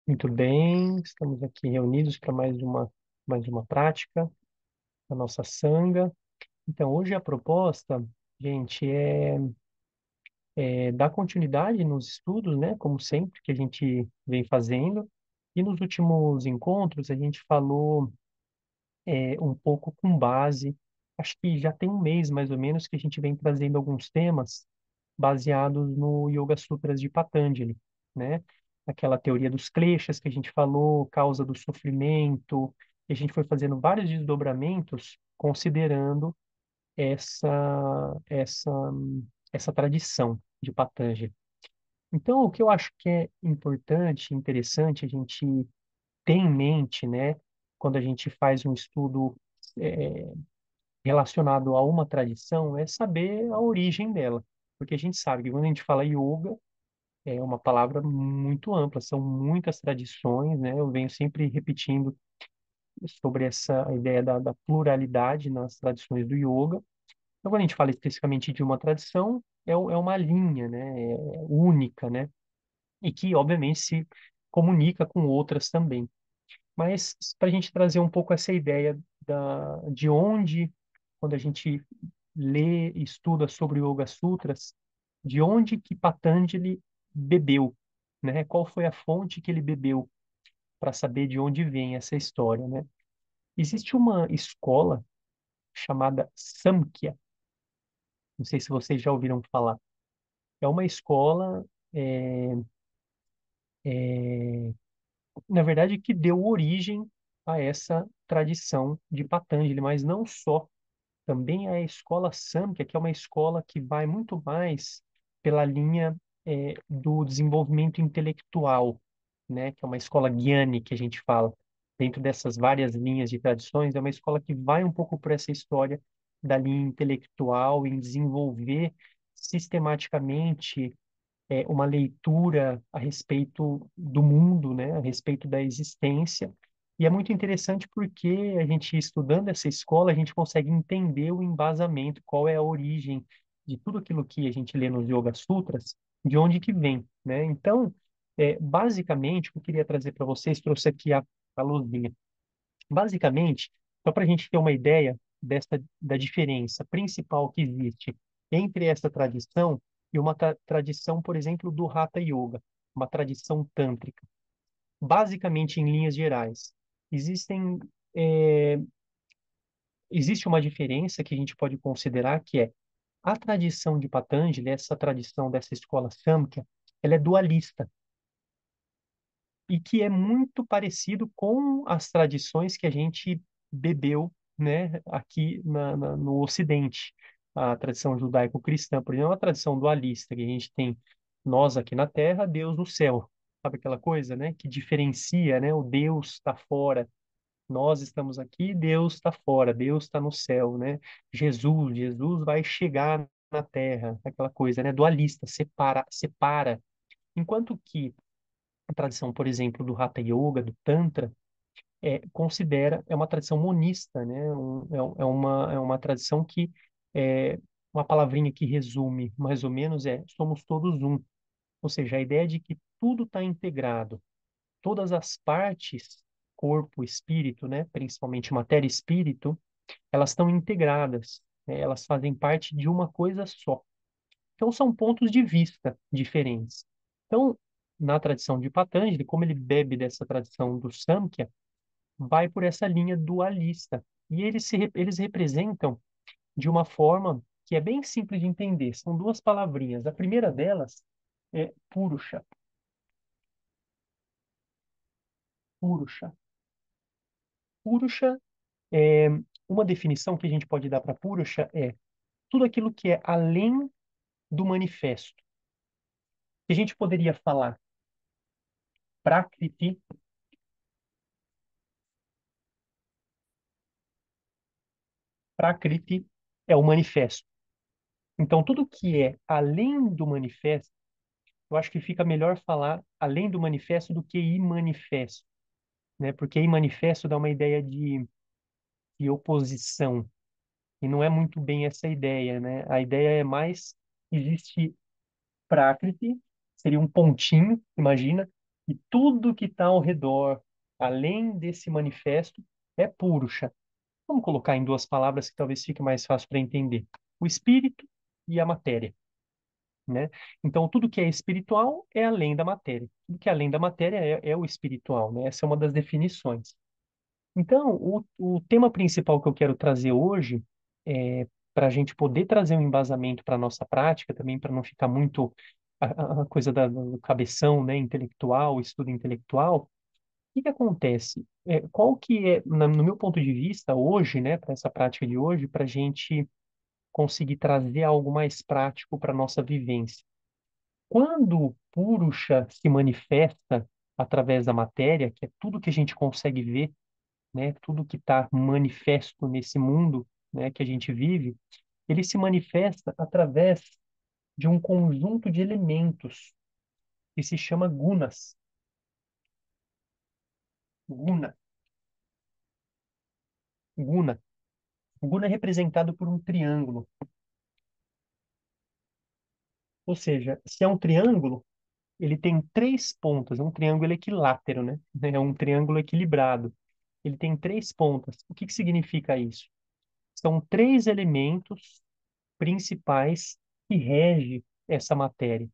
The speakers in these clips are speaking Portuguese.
Muito bem, estamos aqui reunidos para mais uma prática da nossa sanga. Então, hoje a proposta, gente, é dar continuidade nos estudos, né, como sempre, que a gente vem fazendo. E nos últimos encontros, a gente falou um pouco com base, acho que já tem um mês mais ou menos que a gente vem trazendo alguns temas baseados no Yoga Sutras de Patanjali, né? Aquela teoria dos kleshas que a gente falou, causa do sofrimento, e a gente foi fazendo vários desdobramentos considerando essa essa tradição de Patanjali. Então, o que eu acho que é importante, interessante a gente ter em mente, né, quando a gente faz um estudo é, relacionado a uma tradição, é saber a origem dela. Porque a gente sabe que quando a gente fala yoga, é uma palavra muito ampla, são muitas tradições, né? Eu venho sempre repetindo sobre essa ideia da pluralidade nas tradições do yoga. Então, quando a gente fala especificamente de uma tradição, é uma linha, né? É única, né? E que, obviamente, se comunica com outras também. Mas para a gente trazer um pouco essa ideia de onde, quando a gente lê e estuda sobre o Yoga Sutras, de onde que Patanjali bebeu, né? Qual foi a fonte que ele bebeu para saber de onde vem essa história, né? Existe uma escola chamada Samkhya, não sei se vocês já ouviram falar. É uma escola, é, é, na verdade, que deu origem a essa tradição de Patanjali, mas não só. Também a escola Samkhya, que é uma escola que vai muito mais pela linha do desenvolvimento intelectual, né? Que é uma escola Gyani, que a gente fala. Dentro dessas várias linhas de tradições, é uma escola que vai um pouco por essa história da linha intelectual, em desenvolver sistematicamente uma leitura a respeito do mundo, né, a respeito da existência. E é muito interessante porque a gente estudando essa escola, a gente consegue entender o embasamento, qual é a origem de tudo aquilo que a gente lê nos Yoga Sutras, de onde que vem, né? Então, basicamente, o que eu queria trazer para vocês, trouxe aqui a luzinha. Basicamente, só para a gente ter uma ideia da diferença principal que existe entre essa tradição e uma tradição, por exemplo, do Hatha Yoga, uma tradição tântrica. Basicamente, em linhas gerais, existem, é, existe uma diferença que a gente pode considerar que é a tradição de Patanjali, essa tradição dessa escola Samkhya, ela é dualista e que é muito parecido com as tradições que a gente bebeu, né, aqui no Ocidente. A tradição judaico-cristã, por exemplo, é uma tradição dualista, que a gente tem nós aqui na Terra, Deus no céu. Sabe aquela coisa, né, que diferencia, né, o Deus está fora, nós estamos aqui, Deus está fora, Deus está no céu, né? Jesus vai chegar na Terra, aquela coisa, né, dualista, separa. Enquanto que a tradição, por exemplo, do Hatha Yoga, do Tantra, é uma tradição monista, né? É uma tradição que, é, uma palavrinha que resume mais ou menos somos todos um. Ou seja, a ideia de que tudo está integrado, todas as partes, corpo, espírito, né? Principalmente matéria e espírito, elas estão integradas, né? Elas fazem parte de uma coisa só. Então, são pontos de vista diferentes. Então, na tradição de Patanjali, como ele bebe dessa tradição do Samkhya, vai por essa linha dualista. E eles representam de uma forma que é bem simples de entender. São duas palavrinhas. A primeira delas é Purusha. Purusha. Purusha é uma definição que a gente pode dar para Purusha é tudo aquilo que é além do manifesto. Que a gente poderia falar Prakriti. Prakriti é o manifesto. Então, tudo que é além do manifesto, eu acho que fica melhor falar além do manifesto do que imanifesto, né? Porque imanifesto dá uma ideia de oposição, e não é muito bem essa ideia, né? A ideia é mais, existe Prakriti, seria um pontinho, imagina, E tudo que está ao redor, além desse manifesto, é Purusha. Vamos colocar em duas palavras que talvez fique mais fácil para entender. O espírito e a matéria, né? Então, tudo que é espiritual é além da matéria. Tudo que é além da matéria é o espiritual, né? Essa é uma das definições. Então, o tema principal que eu quero trazer hoje é para a gente poder trazer um embasamento para a nossa prática, também para não ficar muito a coisa do cabeção, né, intelectual, estudo intelectual. O que que acontece? Qual que é, no meu ponto de vista, hoje, né, para essa prática de hoje, para a gente conseguir trazer algo mais prático para a nossa vivência? Quando o Purusha se manifesta através da matéria, que é tudo que a gente consegue ver, né, tudo que está manifesto nesse mundo, né, que a gente vive, ele se manifesta através de um conjunto de elementos que se chama gunas. Guna, guna. O guna é representado por um triângulo. Ou seja, se é um triângulo, ele tem três pontas. É um triângulo equilátero, né? É um triângulo equilibrado. Ele tem três pontas. O que que significa isso? São três elementos principais que regem essa matéria.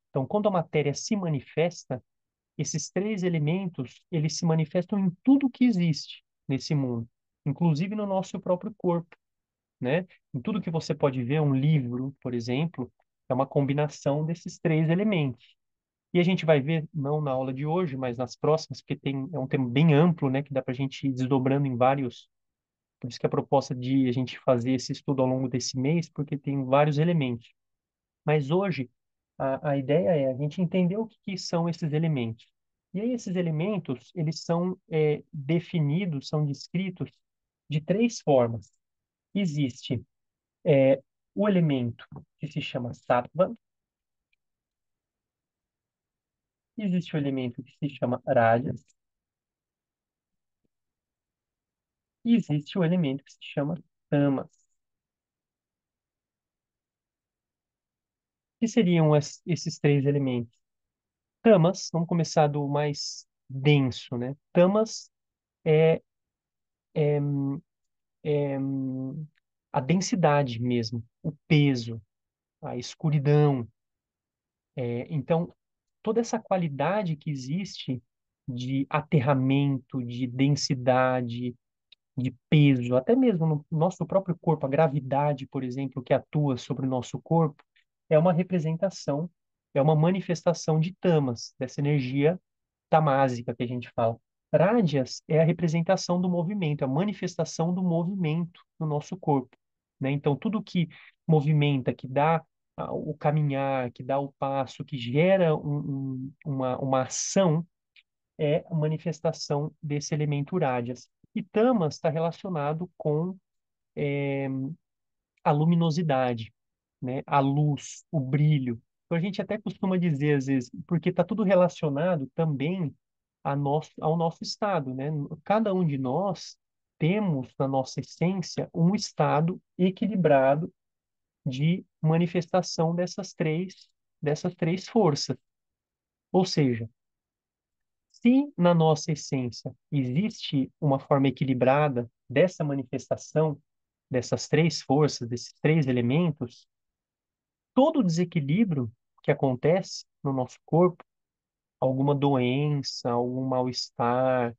Então, quando a matéria se manifesta, esses três elementos, eles se manifestam em tudo que existe nesse mundo, inclusive no nosso próprio corpo, né? Em tudo que você pode ver, um livro, por exemplo, é uma combinação desses três elementos. E a gente vai ver, não na aula de hoje, mas nas próximas, porque é um tema bem amplo, né, que dá para a gente ir desdobrando em vários. Por isso que a proposta de a gente fazer esse estudo ao longo desse mês, porque tem vários elementos. Mas hoje, a ideia é a gente entender o que, que são esses elementos. E aí, esses elementos, eles são definidos, são descritos de três formas. Existe o elemento que se chama sattva, existe o elemento que se chama rajas, e existe o elemento que se chama tamas. O que seriam esses três elementos? Tamas, vamos começar do mais denso, né? Tamas é, é a densidade mesmo, o peso, a escuridão. Então, toda essa qualidade que existe de aterramento, de densidade, de peso, até mesmo no nosso próprio corpo, a gravidade, por exemplo, que atua sobre o nosso corpo, é uma representação, é uma manifestação de tamas, dessa energia tamásica que a gente fala. Rádias é a representação do movimento, a manifestação do movimento no nosso corpo, né? Então, tudo que movimenta, que dá o caminhar, que dá o passo, que gera uma ação, é a manifestação desse elemento rádias. E tamas está relacionado com a luminosidade, né? A luz, o brilho. Então, a gente até costuma dizer, às vezes, porque está tudo relacionado também ao nosso estado, né? Cada um de nós temos, na nossa essência, um estado equilibrado de manifestação dessas três forças. Ou seja, se na nossa essência existe uma forma equilibrada dessa manifestação, dessas três forças, desses três elementos, todo desequilíbrio que acontece no nosso corpo, alguma doença, algum mal-estar,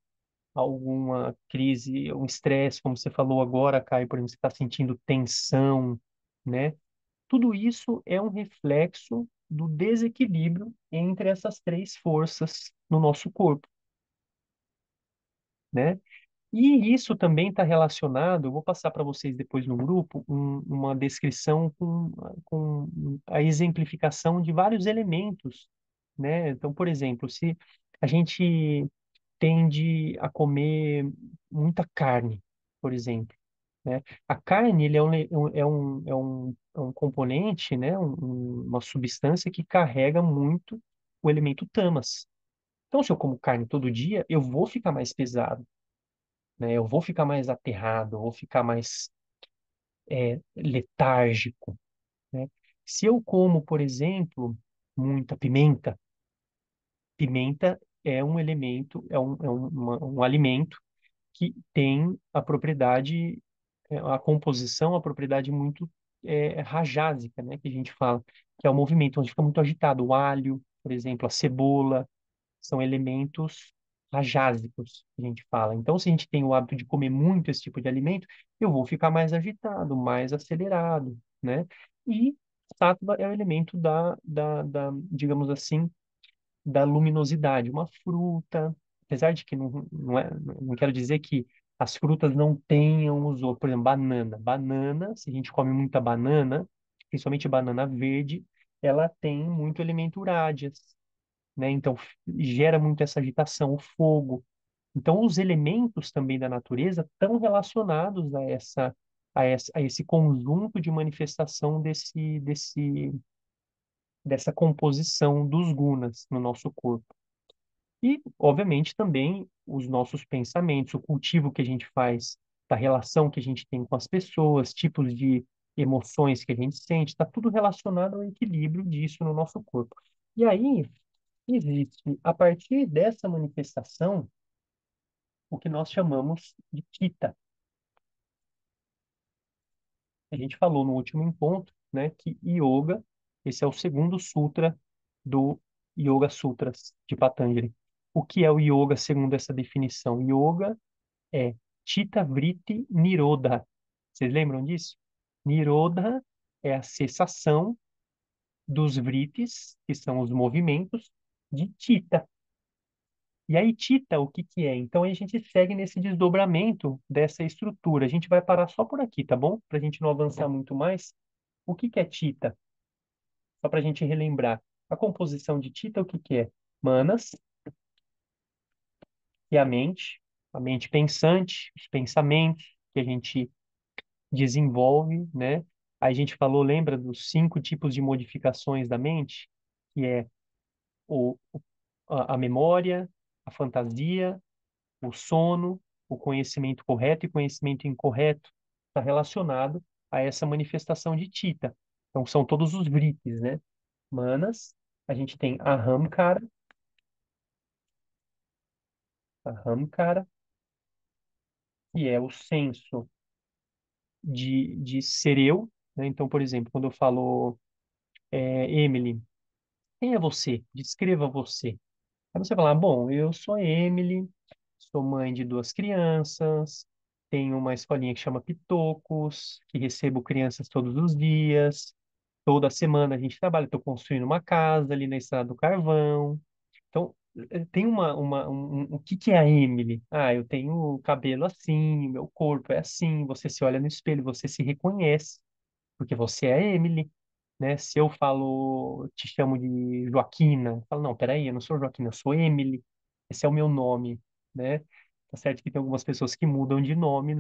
alguma crise, um estresse, como você falou agora, Caio, por exemplo, você está sentindo tensão, né? Tudo isso é um reflexo do desequilíbrio entre essas três forças no nosso corpo, né? E isso também está relacionado, eu vou passar para vocês depois no grupo, uma descrição com a exemplificação de vários elementos, né? Então, por exemplo, se a gente tende a comer muita carne, por exemplo, né? A carne, ele é um componente, né? Uma substância que carrega muito o elemento tamas. Então, se eu como carne todo dia, eu vou ficar mais pesado, né? Eu vou ficar mais aterrado, eu vou ficar mais letárgico, né? Se eu como, por exemplo, muita pimenta, pimenta é um elemento, um alimento que tem a propriedade, a composição, a propriedade muito rajásica, né, que a gente fala, que é o movimento, onde fica muito agitado. O alho, por exemplo, a cebola, são elementos rajásicos, que a gente fala. Então, se a gente tem o hábito de comer muito esse tipo de alimento, eu vou ficar mais agitado, mais acelerado, né? E sáttva é o elemento digamos assim, da luminosidade. Uma fruta, apesar de que não quero dizer que as frutas não tenham os outros. Por exemplo, banana. Banana, se a gente come muita banana, principalmente banana verde, ela tem muito elemento urádias, né? Então, gera muito essa agitação, o fogo. Então, os elementos também da natureza estão relacionados a esse conjunto de manifestação dessa composição dos gunas no nosso corpo. E, obviamente, também os nossos pensamentos, o cultivo que a gente faz, da relação que a gente tem com as pessoas, tipos de emoções que a gente sente, está tudo relacionado ao equilíbrio disso no nosso corpo. E aí, existe, a partir dessa manifestação, o que nós chamamos de Chitta. A gente falou no último encontro, né, que yoga, esse é o segundo sutra do Yoga Sutras de Patanjali. O que é o yoga segundo essa definição? Yoga é Chitta Vritti Nirodha. Vocês lembram disso? Nirodha é a cessação dos vrittis, que são os movimentos, de Chitta. E aí, Tita, o que que é? Então, a gente segue nesse desdobramento dessa estrutura. A gente vai parar só por aqui, tá bom? Para a gente não avançar muito mais. O que que é Tita? Só para a gente relembrar. A composição de Tita, o que que é? Manas, e a mente pensante, os pensamentos que a gente desenvolve, né? Aí a gente falou, lembra dos 5 tipos de modificações da mente? Que é o, a memória, a fantasia, o sono, o conhecimento correto e conhecimento incorreto está relacionado a essa manifestação de Tita. Então, são todos os vrittis, né? Manas, a gente tem Ahamkara, que é o senso de ser eu, né? Então, por exemplo, quando eu falo, Emily, quem é você? Descreva você. Aí você fala, bom, eu sou Emily, sou mãe de 2 crianças, tenho uma escolinha que chama Pitocos, que recebo crianças todos os dias. Toda semana a gente trabalha, estou construindo uma casa ali na Estrada do Carvão. Então, tem o que que é a Emily? Ah, eu tenho o cabelo assim, meu corpo é assim, você se olha no espelho, você se reconhece, porque você é a Emily, né? Se eu falo, te chamo de Joaquina, eu falo, não, peraí, eu não sou Joaquina, eu sou Emily, esse é o meu nome, né? Tá certo que tem algumas pessoas que mudam de nome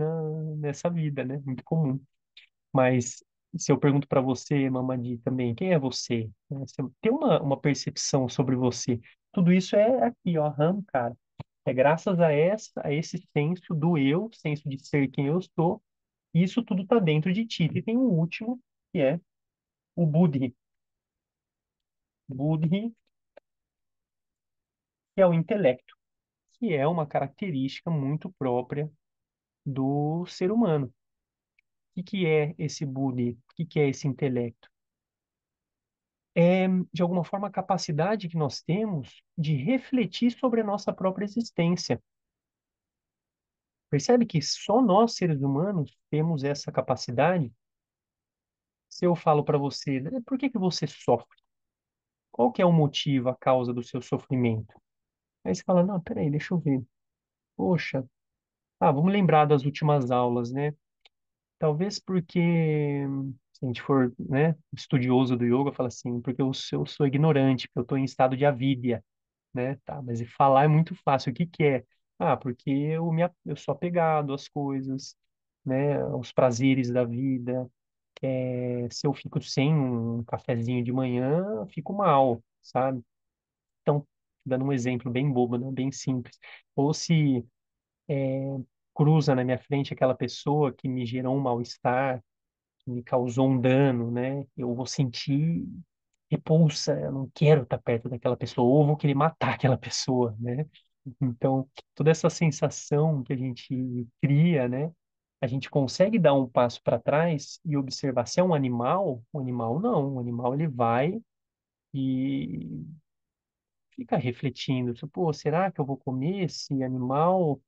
nessa vida, né? Muito comum. Mas se eu pergunto para você, Mamadi, também, quem é você? Né? Você tem uma percepção sobre você. Tudo isso é aqui, ó, cara. É graças a esse senso do eu, senso de ser quem eu sou, e isso tudo está dentro de ti. E tem um último, que é o Buddhi. Buddhi, que é o intelecto, que é uma característica muito própria do ser humano. O que que é esse Buddhi? O que que é esse intelecto? É, de alguma forma, a capacidade que nós temos de refletir sobre a nossa própria existência. Percebe que só nós, seres humanos, temos essa capacidade? Se eu falo para você, né, por que que você sofre? Qual que é o motivo, a causa do seu sofrimento? Aí você fala, não, peraí, deixa eu ver. Poxa, vamos lembrar das últimas aulas, né? Talvez porque, se a gente for, né, estudioso do yoga, fala assim, porque eu sou ignorante, porque eu estou em estado de avidya, né? Tá, mas e falar é muito fácil. O que que é? Ah, porque eu sou apegado às coisas, né? Aos prazeres da vida. Se eu fico sem um cafezinho de manhã, eu fico mal, sabe? Então, dando um exemplo bem bobo, né? Bem simples. Ou se cruza na minha frente aquela pessoa que me gerou um mal-estar, que me causou um dano, né? Eu vou sentir repulsa, eu não quero estar perto daquela pessoa, ou vou querer matar aquela pessoa, né? Então, toda essa sensação que a gente cria, né? A gente consegue dar um passo para trás e observar se é um animal não, um animal ele vai e fica refletindo, tipo, pô, será que eu vou comer esse animal?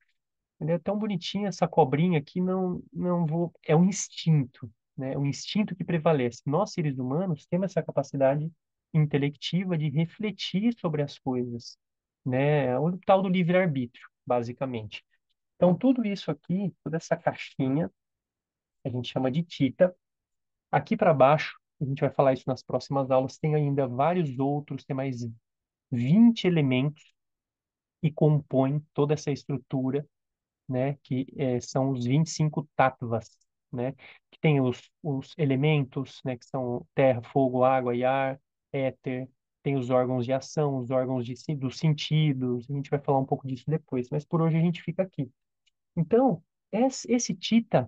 Ele é tão bonitinho, essa cobrinha aqui, não vou. É um instinto, né? É um instinto que prevalece. Nós, seres humanos, temos essa capacidade intelectiva de refletir sobre as coisas, né? É o tal do livre-arbítrio, basicamente. Então, tudo isso aqui, toda essa caixinha, a gente chama de tita. Aqui para baixo, a gente vai falar isso nas próximas aulas, tem ainda vários outros, tem mais 20 elementos que compõem toda essa estrutura, né, que são os 25 tattvas, né, que tem os elementos, né, que são terra, fogo, água e ar, éter, tem os órgãos de ação, os órgãos dos sentidos, a gente vai falar um pouco disso depois, mas por hoje a gente fica aqui. Então, esse Chitta,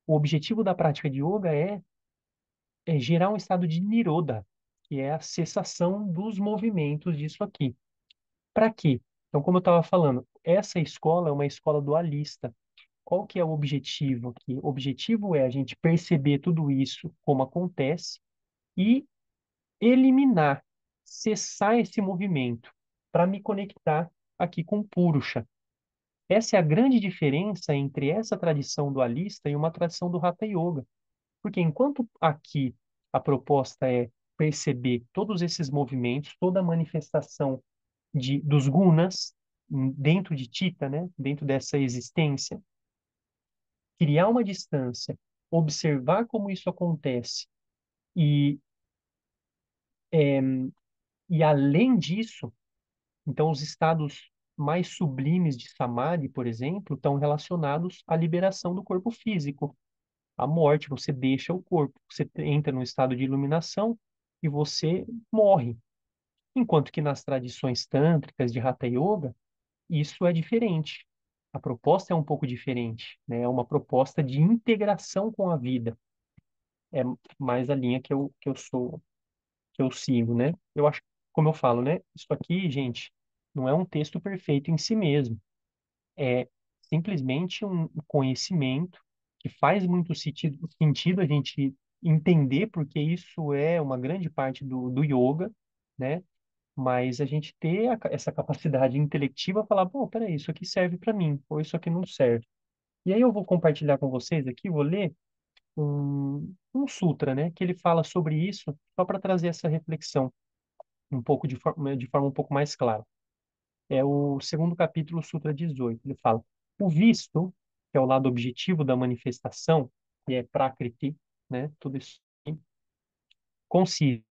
o objetivo da prática de yoga é gerar um estado de niroda, que é a cessação dos movimentos disso aqui. Para quê? Então, como eu estava falando, essa escola é uma escola dualista. Qual que é o objetivo aqui? O objetivo é a gente perceber tudo isso como acontece e eliminar, cessar esse movimento para me conectar aqui com o Purusha. Essa é a grande diferença entre essa tradição dualista e uma tradição do Hatha Yoga. Porque enquanto aqui a proposta é perceber todos esses movimentos, toda a manifestação dos gunas dentro de Chitta, né, dentro dessa existência, criar uma distância, observar como isso acontece e, e além disso, então os estados mais sublimes de Samadhi, por exemplo, estão relacionados à liberação do corpo físico, à morte, você deixa o corpo, você entra num estado de iluminação e você morre. Enquanto que nas tradições tântricas de Hatha Yoga, isso é diferente. A proposta é um pouco diferente, né? É uma proposta de integração com a vida. É mais a linha que eu sigo, né? Eu acho, como eu falo, né? Isso aqui, gente, não é um texto perfeito em si mesmo. É simplesmente um conhecimento que faz muito sentido a gente entender, porque isso é uma grande parte do yoga, né? Mas a gente ter essa capacidade intelectiva, falar, bom, peraí, isso aqui serve para mim, ou isso aqui não serve. E aí eu vou compartilhar com vocês aqui, vou ler um sutra, né, que ele fala sobre isso, só para trazer essa reflexão um pouco de forma um pouco mais clara. É o segundo capítulo, Sutra 18. Ele fala: o visto, que é o lado objetivo da manifestação, que é Prakriti, né, tudo isso consiste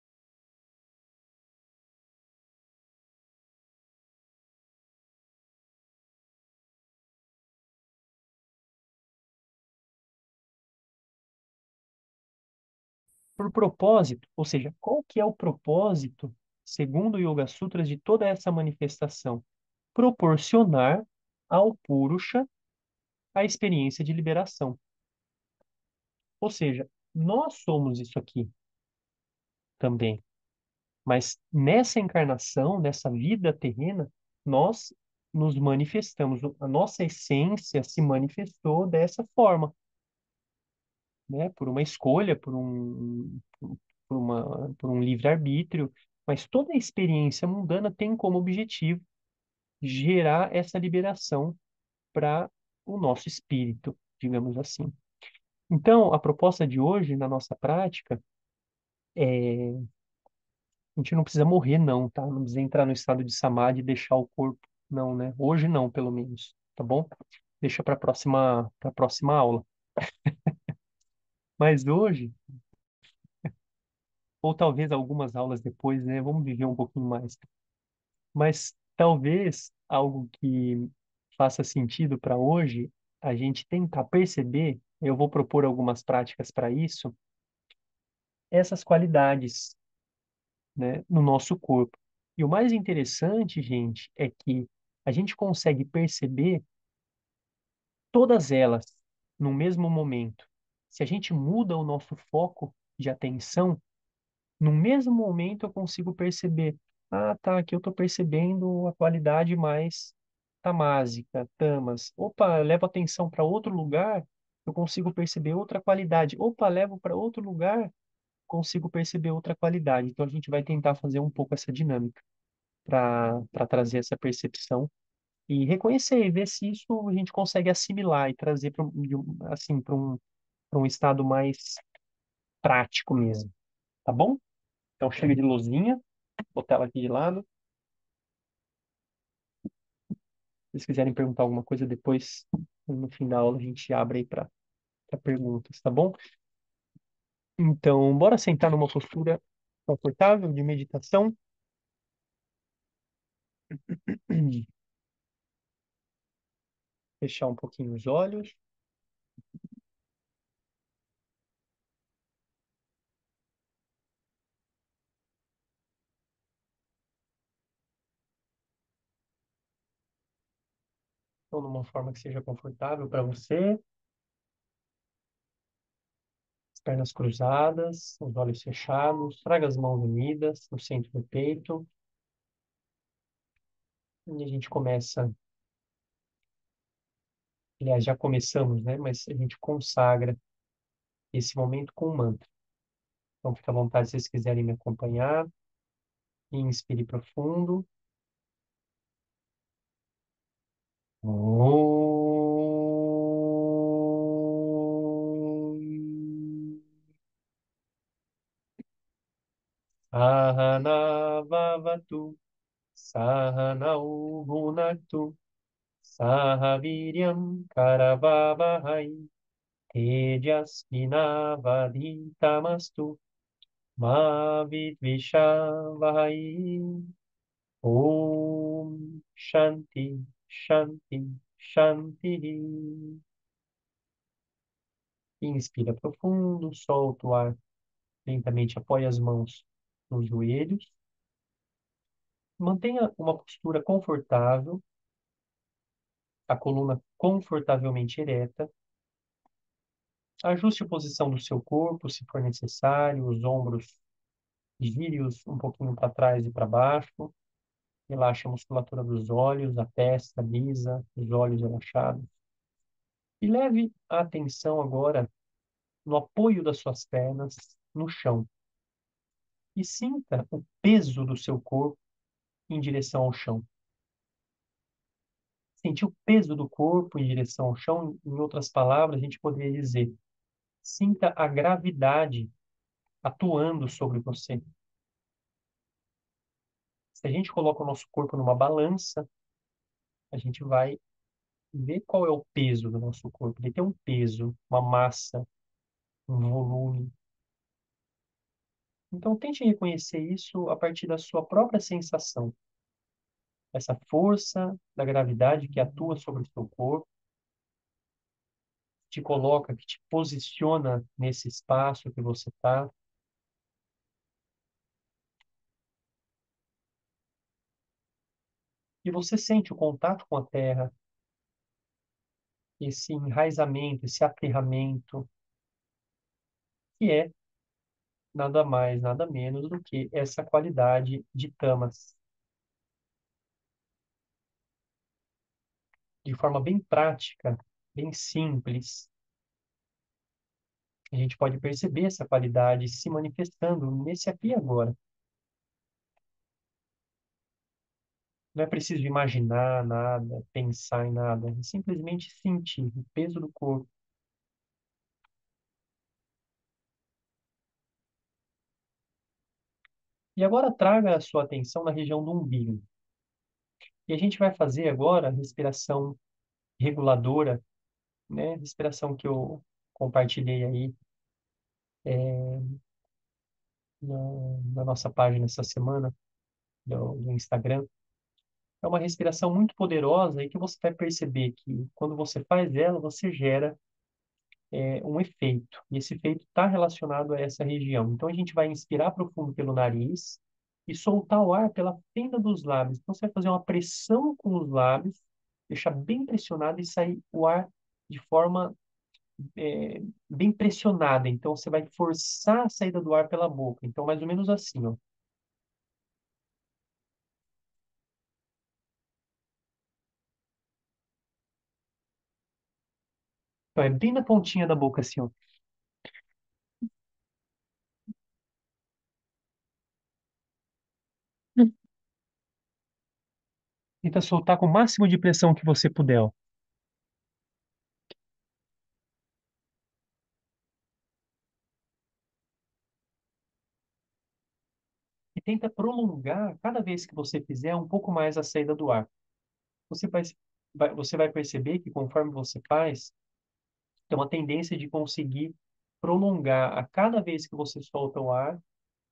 por propósito, ou seja, qual que é o propósito, segundo o Yoga Sutras, de toda essa manifestação? Proporcionar ao Purusha a experiência de liberação. Ou seja, nós somos isso aqui também. Mas nessa encarnação, nessa vida terrena, nós nos manifestamos, a nossa essência se manifestou dessa forma, né? Por uma escolha, por um livre-arbítrio, mas toda a experiência mundana tem como objetivo gerar essa liberação para o nosso espírito, digamos assim. Então, a proposta de hoje, na nossa prática, é a gente não precisa morrer, não, tá? Não precisa entrar no estado de samadhi e deixar o corpo. Não, né? Hoje não, pelo menos. Tá bom? Deixa para próxima aula. Mas hoje, ou talvez algumas aulas depois, né? Vamos viver um pouquinho mais. Mas talvez algo que faça sentido para hoje, a gente tentar perceber, eu vou propor algumas práticas para isso, essas qualidades, né, no nosso corpo. E o mais interessante, gente, é que a gente consegue perceber todas elas no mesmo momento. Se a gente muda o nosso foco de atenção, No mesmo momento eu consigo perceber, ah, tá, aqui eu estou percebendo a qualidade mais tamásica, tamas. Opa, eu levo atenção para outro lugar, eu consigo perceber outra qualidade. Opa, levo para outro lugar, consigo perceber outra qualidade. Então a gente vai tentar fazer um pouco essa dinâmica para trazer essa percepção e reconhecer e ver se isso a gente consegue assimilar e trazer para assim, para um estado mais prático mesmo, tá bom? Então chega de luzinha, botar ela aqui de lado. Se vocês quiserem perguntar alguma coisa depois, no fim da aula, a gente abre aí para perguntas, tá bom? Então, bora sentar numa postura confortável de meditação. Fechar um pouquinho os olhos. Então, numa forma que seja confortável para você. As pernas cruzadas, os olhos fechados. Traga as mãos unidas no centro do peito. E a gente começa, aliás, já começamos, né? Mas a gente consagra esse momento com um mantra. Então, fica à vontade se vocês quiserem me acompanhar. Inspire profundo. Om. Sahana Vavatu, Sahanau Bhunaktu, Sahaviryam Karavavahai, Tejasvinavadhitamastu, Ma Vidvishavahai. Om Shanti, Shanti, Shanti. Inspira profundo, solta o ar. Lentamente apoie as mãos nos joelhos. Mantenha uma postura confortável, a coluna confortavelmente ereta. Ajuste a posição do seu corpo, se for necessário, os ombros gire-os um pouquinho para trás e para baixo. Relaxe a musculatura dos olhos, a testa lisa, os olhos relaxados. E leve a atenção agora no apoio das suas pernas no chão. E sinta o peso do seu corpo em direção ao chão. Sentir o peso do corpo em direção ao chão, em outras palavras, a gente poderia dizer: sinta a gravidade atuando sobre você. Se a gente coloca o nosso corpo numa balança, a gente vai ver qual é o peso do nosso corpo. Ele tem um peso, uma massa, um volume. Então, tente reconhecer isso a partir da sua própria sensação. Essa força da gravidade que atua sobre o seu corpo, te coloca, que te posiciona nesse espaço que você está. E você sente o contato com a terra, esse enraizamento, esse aterramento, que é nada mais, nada menos do que essa qualidade de tamas. De forma bem prática, bem simples, a gente pode perceber essa qualidade se manifestando nesse aqui e agora. Não é preciso imaginar nada, pensar em nada, é simplesmente sentir o peso do corpo. E agora traga a sua atenção na região do umbigo. E a gente vai fazer agora a respiração reguladora, né? Respiração que eu compartilhei aí na, na nossa página essa semana do Instagram. É uma respiração muito poderosa e que você vai perceber que quando você faz ela, você gera um efeito. E esse efeito está relacionado a essa região. Então a gente vai inspirar profundo pelo nariz e soltar o ar pela fenda dos lábios. Então você vai fazer uma pressão com os lábios, deixar bem pressionado e sair o ar de forma é, bem pressionada. Então, você vai forçar a saída do ar pela boca. Então, mais ou menos assim, ó. Então, é bem na pontinha da boca, assim, ó. Tenta soltar com o máximo de pressão que você puder, ó. E tenta prolongar, cada vez que você fizer, um pouco mais a saída do ar. Você vai, você vai perceber que conforme você faz, tem uma tendência de conseguir prolongar a cada vez que você solta o ar,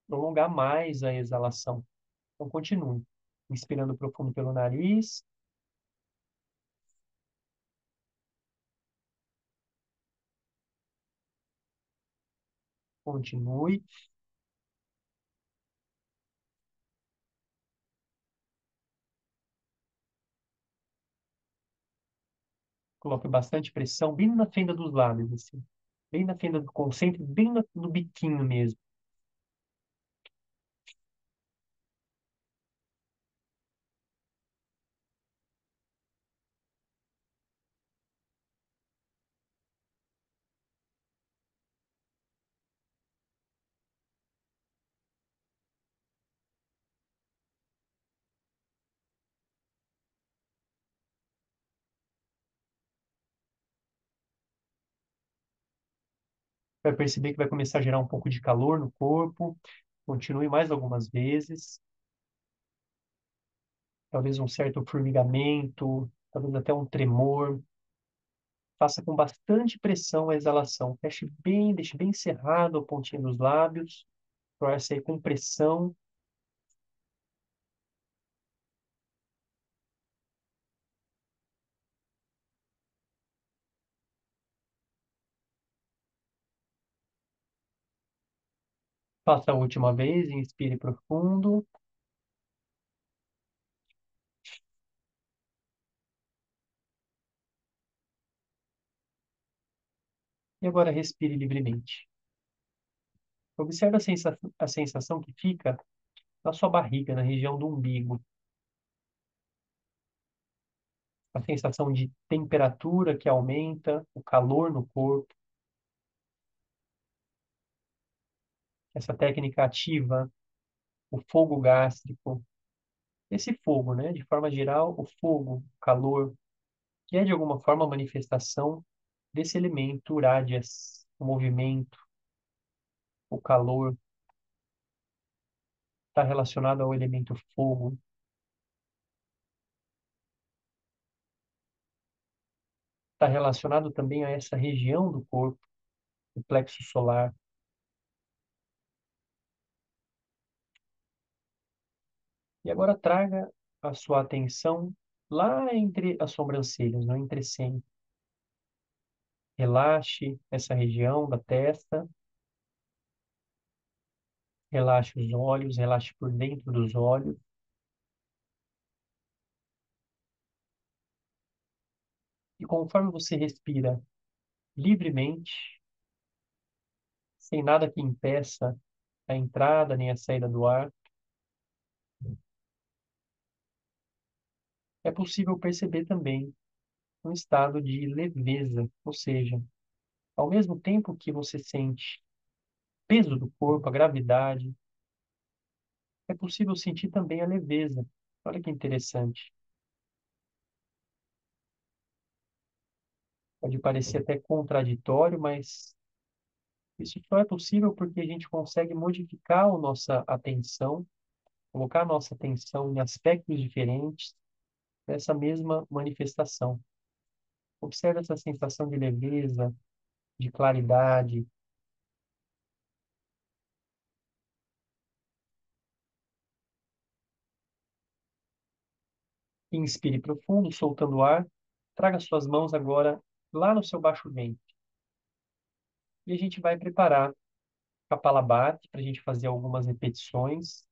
prolongar mais a exalação. Então, continue. Inspirando profundo pelo nariz, continue. Coloque bastante pressão bem na fenda dos lábios, assim. Bem na fenda do concentre, bem no biquinho mesmo. Vai perceber que vai começar a gerar um pouco de calor no corpo. Continue mais algumas vezes. Talvez um certo formigamento, talvez até um tremor. Faça com bastante pressão a exalação. Feche bem, deixe bem cerrado a pontinha dos lábios. Para o ar sair com pressão. Faça a última vez, inspire profundo. E agora respire livremente. Observe a sensação que fica na sua barriga, na região do umbigo. A sensação de temperatura que aumenta, o calor no corpo. Essa técnica ativa o fogo gástrico. Esse fogo, né? De forma geral, o fogo, o calor, que é de alguma forma a manifestação desse elemento Uradyas, o movimento, o calor, está relacionado ao elemento fogo, está relacionado também a essa região do corpo, o plexo solar. E agora traga a sua atenção lá entre as sobrancelhas, no entrecejo. Relaxe essa região da testa, relaxe os olhos, relaxe por dentro dos olhos. E conforme você respira livremente, sem nada que impeça a entrada nem a saída do ar, é possível perceber também um estado de leveza, ou seja, ao mesmo tempo que você sente peso do corpo, a gravidade, é possível sentir também a leveza. Olha que interessante. Pode parecer até contraditório, mas isso só é possível porque a gente consegue modificar a nossa atenção, colocar a nossa atenção em aspectos diferentes dessa mesma manifestação. Observe essa sensação de leveza, de claridade. Inspire profundo, soltando o ar. Traga suas mãos agora lá no seu baixo ventre. E a gente vai preparar Kapalabhati para a gente fazer algumas repetições,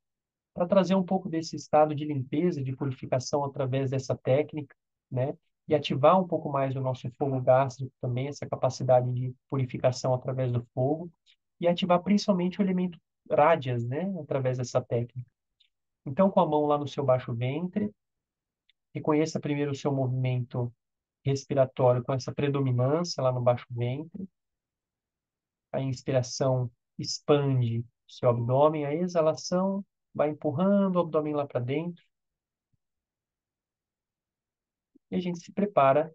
para trazer um pouco desse estado de limpeza, de purificação através dessa técnica, né? e ativar um pouco mais o nosso fogo gástrico também, essa capacidade de purificação através do fogo, e ativar principalmente o elemento rádias, né, através dessa técnica. Então, com a mão lá no seu baixo ventre, reconheça primeiro o seu movimento respiratório com essa predominância lá no baixo ventre. A inspiração expande o seu abdômen, a exalação vai empurrando o abdômen lá para dentro. E a gente se prepara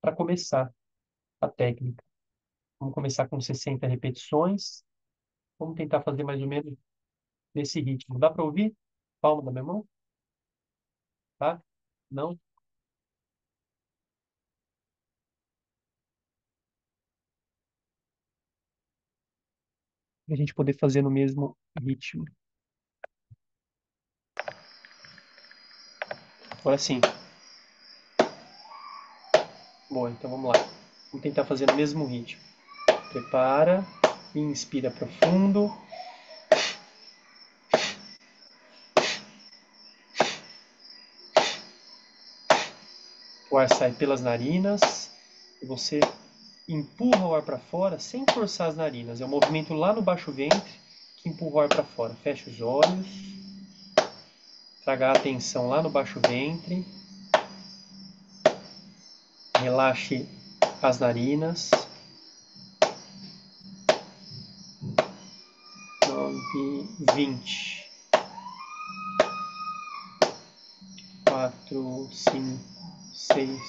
para começar a técnica. Vamos começar com 60 repetições. Vamos tentar fazer mais ou menos nesse ritmo. Dá para ouvir? Palma da minha mão? Tá? Não? Para a gente poder fazer no mesmo ritmo. Agora sim. Boa, então vamos lá. Vamos tentar fazer no mesmo ritmo. Prepara. Inspira profundo. O ar sai pelas narinas. E você empurra o ar para fora sem forçar as narinas. É o movimento lá no baixo ventre que empurra o ar para fora. Feche os olhos. Traga a atenção lá no baixo ventre. Relaxe as narinas. 9, 20. 4, 5, 6,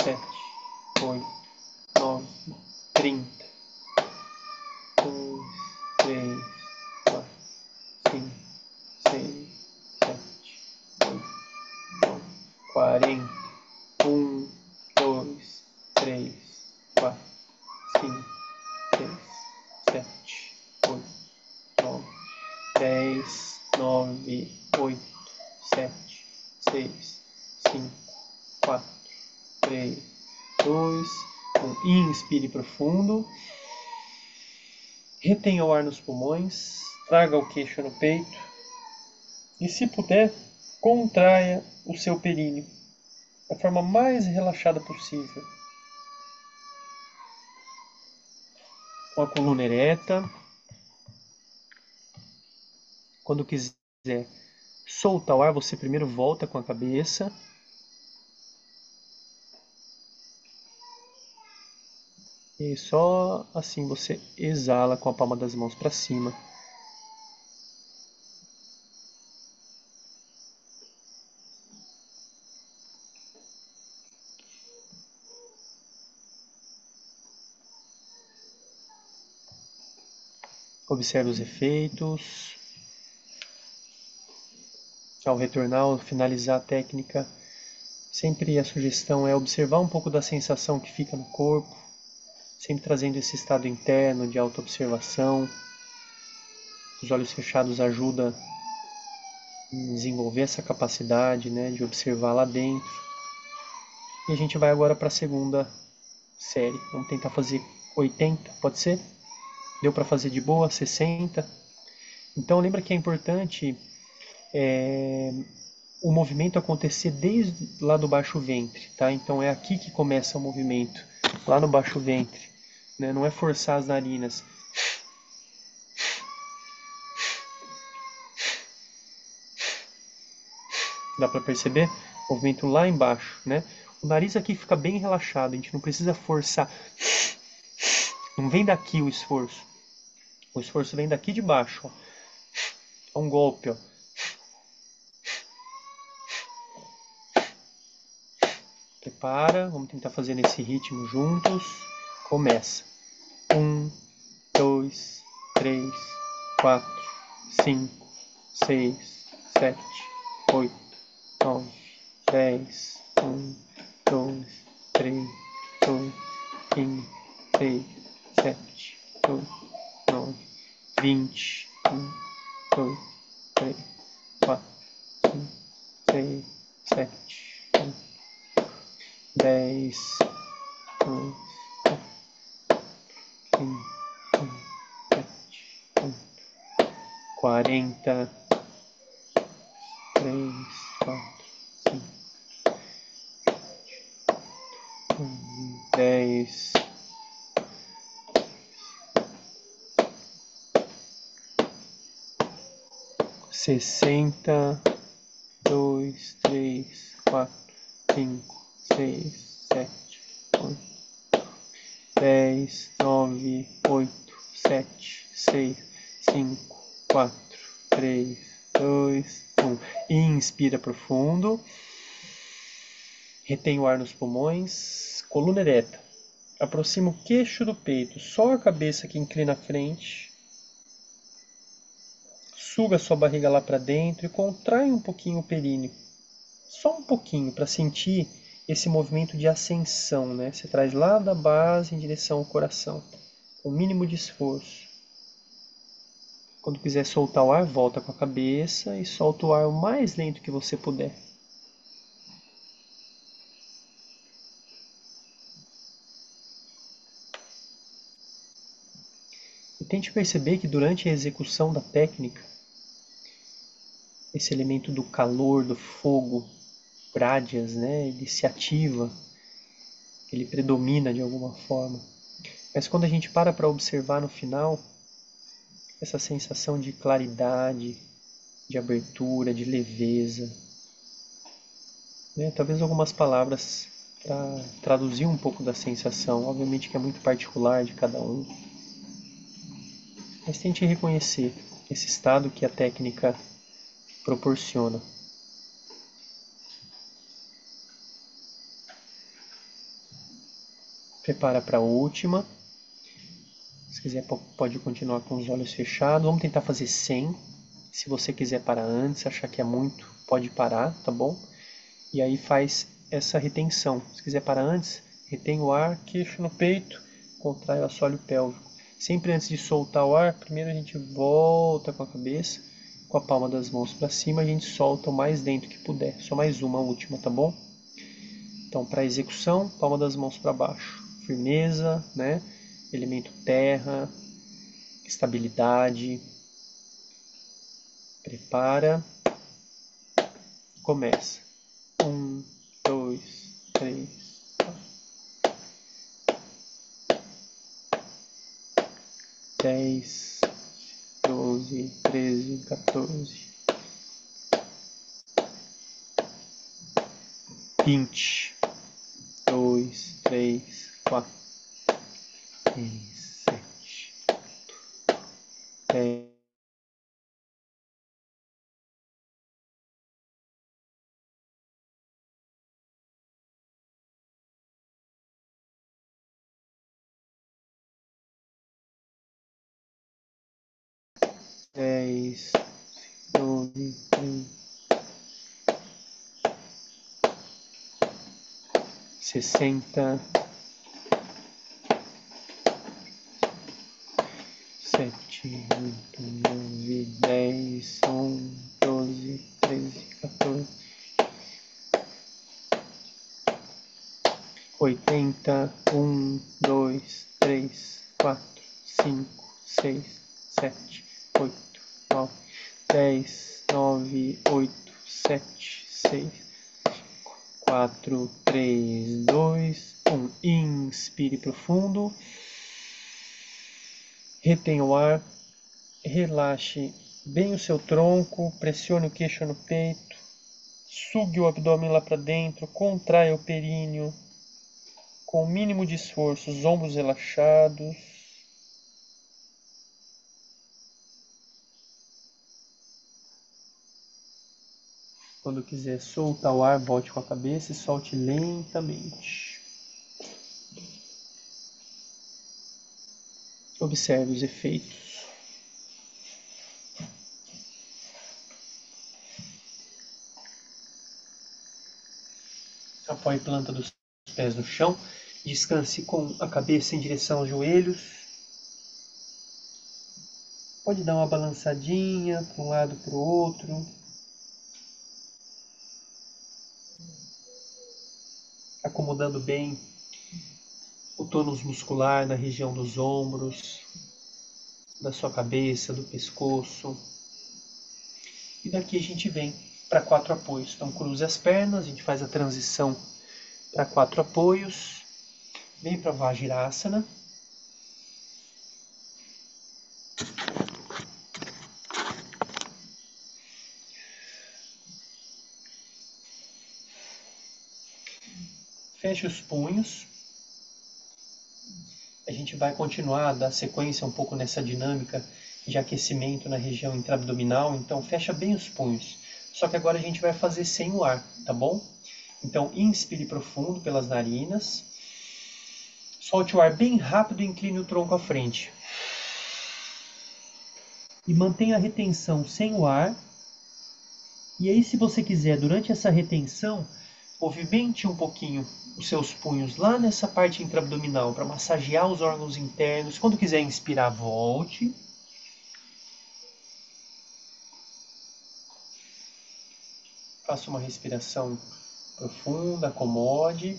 7, 8, 9, 30. 2, 3, 4, 5, 6, 7, 8, 9, 40. 1, 2, 3, 4, 5, 6, 7, 8, 9, 10, 9, 8, 7, 6, 5, 4, 3, 2, 1. Inspire profundo. Retenha o ar nos pulmões. Traga o queixo no peito. E, se puder, contraia o seu períneo da forma mais relaxada possível. Com a coluna ereta. Quando quiser soltar o ar, você primeiro volta com a cabeça. E só assim você exala com a palma das mãos para cima. Observe os efeitos. Ao retornar, ao finalizar a técnica, sempre a sugestão é observar um pouco da sensação que fica no corpo, sempre trazendo esse estado interno de autoobservação. Os olhos fechados ajudam a desenvolver essa capacidade, né, de observar lá dentro. E a gente vai agora para a segunda série. Vamos tentar fazer 80, pode ser? Deu para fazer de boa, 60. Então lembra que é importante o movimento acontecer desde lá do baixo ventre, tá? Então é aqui que começa o movimento, lá no baixo ventre, né? Não é forçar as narinas. Dá para perceber? Movimento lá embaixo, né? O nariz aqui fica bem relaxado, a gente não precisa forçar. Não vem daqui o esforço. O esforço vem daqui de baixo, ó. É um golpe, ó. Prepara, vamos tentar fazer nesse ritmo juntos. Começa. 1, 2, 3, 4, 5, 6, 7, 8, 9, 10, 1, 2, 3, 4, 5, 6, 7, 8, 9, 20, 1, 2, 3, 4, 5, 6, 7, 8, 10, 2, 5, 7, 8, 40, 3, 4, 5, 10, 60, 2, 3, 4, 5, 6, 7, 8, 10, 9, 8, 7, 6, 5, 4, 3, 2, 1. Inspira profundo. Retém o ar nos pulmões. Coluna ereta. Aproxima o queixo do peito. Só a cabeça que inclina à frente. Suga sua barriga lá para dentro e contrai um pouquinho o períneo. Só um pouquinho para sentir esse movimento de ascensão, né? Você traz lá da base em direção ao coração, com o mínimo de esforço. Quando quiser soltar o ar, volta com a cabeça e solta o ar o mais lento que você puder. E tente perceber que durante a execução da técnica, esse elemento do calor, do fogo, Pradyas, né? Ele se ativa, ele predomina de alguma forma. Mas quando a gente para observar no final, essa sensação de claridade, de abertura, de leveza, né? Talvez algumas palavras para traduzir um pouco da sensação, obviamente que é muito particular de cada um, mas tente reconhecer esse estado que a técnica proporciona. Prepara para a última. Se quiser, pode continuar com os olhos fechados. Vamos tentar fazer 100. Se você quiser parar antes, achar que é muito, pode parar, tá bom? E aí faz essa retenção. Se quiser parar antes, retém o ar, queixo no peito, contrai o assoalho pélvico. Sempre antes de soltar o ar, primeiro a gente volta com a cabeça, com a palma das mãos para cima, a gente solta o mais dentro que puder. Só mais uma, a última, tá bom? Então, para execução, palma das mãos para baixo. Firmeza, né? Elemento terra, estabilidade. Prepara. Começa. 1, 2, 3, 4. 10, 12, 13, 14, 20, 2, 3, 4, 6, 7, 10. 10, 12, 13, 60, 7, 8, 9, 10, 11, 12, 13, 14, 80, 1, 2, 3, 4, 5, 6, 7, 8, 9, 10, 9, 8, 7, 6, 4, 3, 2, 1. Inspire profundo. Retenha o ar. Relaxe bem o seu tronco. Pressione o queixo no peito. Sugue o abdômen lá para dentro. Contraia o períneo. Com o mínimo de esforço, os ombros relaxados. Quando quiser soltar o ar, volte com a cabeça e solte lentamente. Observe os efeitos. Apoie a planta dos pés no chão. Descanse com a cabeça em direção aos joelhos. Pode dar uma balançadinha para um lado para o outro. Acomodando bem o tônus muscular na região dos ombros, da sua cabeça, do pescoço. E daqui a gente vem para 4 apoios. Então cruze as pernas, a gente faz a transição para 4 apoios. Vem para Vajrasana. Feche os punhos. A gente vai continuar a dar sequência um pouco nessa dinâmica de aquecimento na região intraabdominal, então fecha bem os punhos. Só que agora a gente vai fazer sem o ar, tá bom? Então inspire profundo pelas narinas. Solte o ar bem rápido e incline o tronco à frente. E mantenha a retenção sem o ar. E aí, se você quiser, durante essa retenção, movimente um pouquinho os seus punhos lá nessa parte intraabdominal para massagear os órgãos internos. Quando quiser inspirar, volte. Faça uma respiração profunda, acomode.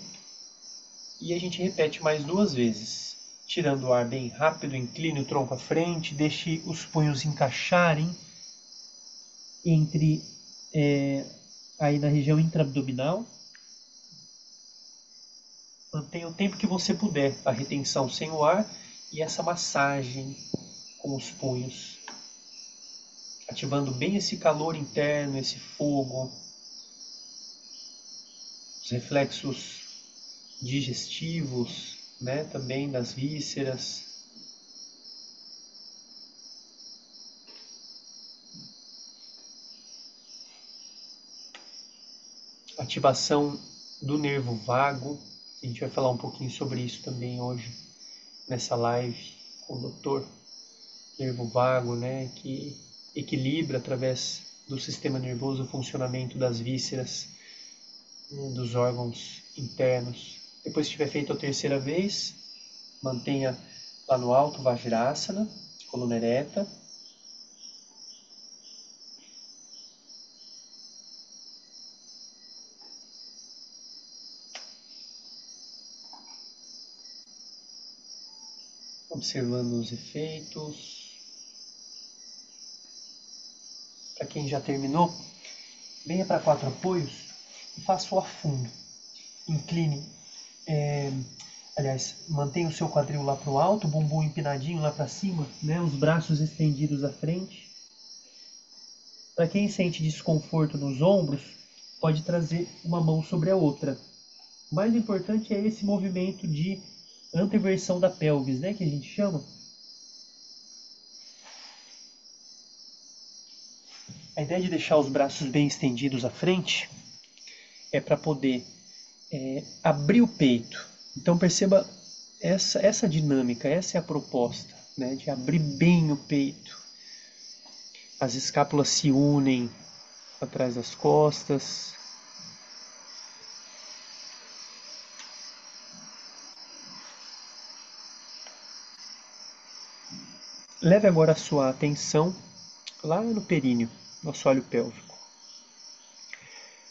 E a gente repete mais 2 vezes. Tirando o ar bem rápido, incline o tronco à frente, deixe os punhos encaixarem entre aí na região intraabdominal. Mantenha o tempo que você puder a retenção sem o ar e essa massagem com os punhos, ativando bem esse calor interno, esse fogo, os reflexos digestivos, né, também das vísceras. Ativação do nervo vago. A gente vai falar um pouquinho sobre isso também hoje nessa live com o doutor. Nervo vago, né, que equilibra através do sistema nervoso o funcionamento das vísceras, né, dos órgãos internos. Depois que tiver feito a terceira vez, mantenha lá no alto Vajrasana, coluna ereta. Observando os efeitos. Para quem já terminou, venha para 4 apoios e faça o afundo. Incline, mantenha o seu quadril lá para o alto, o bumbum empinadinho lá para cima, né? Os braços estendidos à frente. Para quem sente desconforto nos ombros, pode trazer uma mão sobre a outra. O mais importante é esse movimento de anteversão da pelvis, né, que a gente chama. A ideia de deixar os braços bem estendidos à frente é para poder abrir o peito. Então perceba essa dinâmica, essa é a proposta, né, de abrir bem o peito. As escápulas se unem atrás das costas. Leve agora a sua atenção lá no períneo, no assoalho pélvico.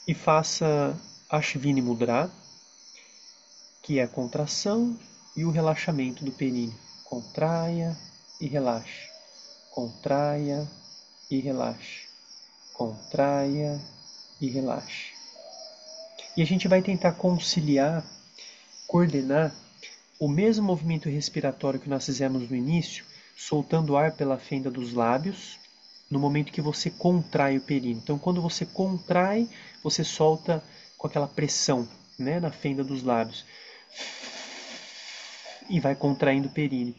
E faça Ashvini Mudra, que é a contração e o relaxamento do períneo. Contraia e relaxe. Contraia e relaxe. Contraia e relaxe. E a gente vai tentar conciliar, coordenar o mesmo movimento respiratório que nós fizemos no início, soltando ar pela fenda dos lábios, no momento que você contrai o períneo. Então, quando você contrai, você solta com aquela pressão, né, na fenda dos lábios. E vai contraindo o períneo.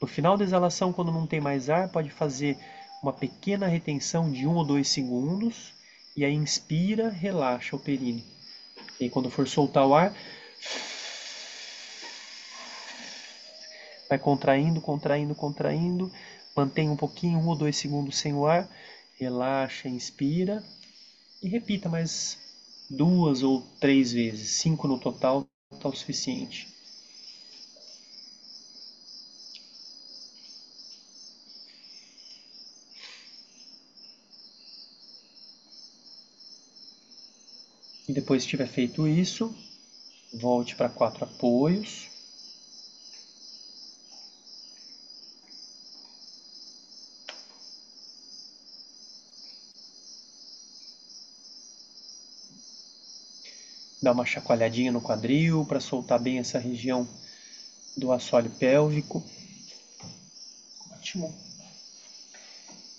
No final da exalação, quando não tem mais ar, pode fazer uma pequena retenção de 1 ou 2 segundos. E aí inspira, relaxa o períneo. E aí, quando for soltar o ar, vai contraindo, contraindo, contraindo. Mantém um pouquinho, 1 ou 2 segundos sem o ar. Relaxa, inspira. E repita mais 2 ou 3 vezes. 5 no total está o suficiente. E depois que tiver feito isso, volte para 4 apoios. Dá uma chacoalhadinha no quadril para soltar bem essa região do assoalho pélvico. Ótimo.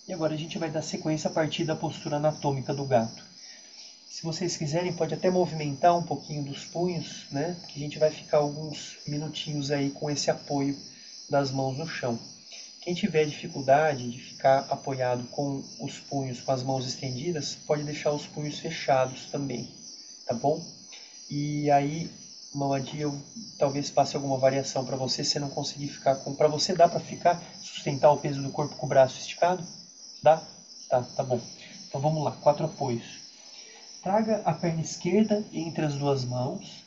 E agora a gente vai dar sequência a partir da postura anatômica do gato. Se vocês quiserem, pode até movimentar um pouquinho dos punhos, né? Que a gente vai ficar alguns minutinhos aí com esse apoio das mãos no chão. Quem tiver dificuldade de ficar apoiado com os punhos, com as mãos estendidas, pode deixar os punhos fechados também, tá bom? E aí, Mamadi, eu talvez passe alguma variação para você, se você não conseguir ficar com... Para você dá para ficar, sustentar o peso do corpo com o braço esticado? Dá? Tá bom. Então vamos lá, 4 apoios. Traga a perna esquerda entre as duas mãos,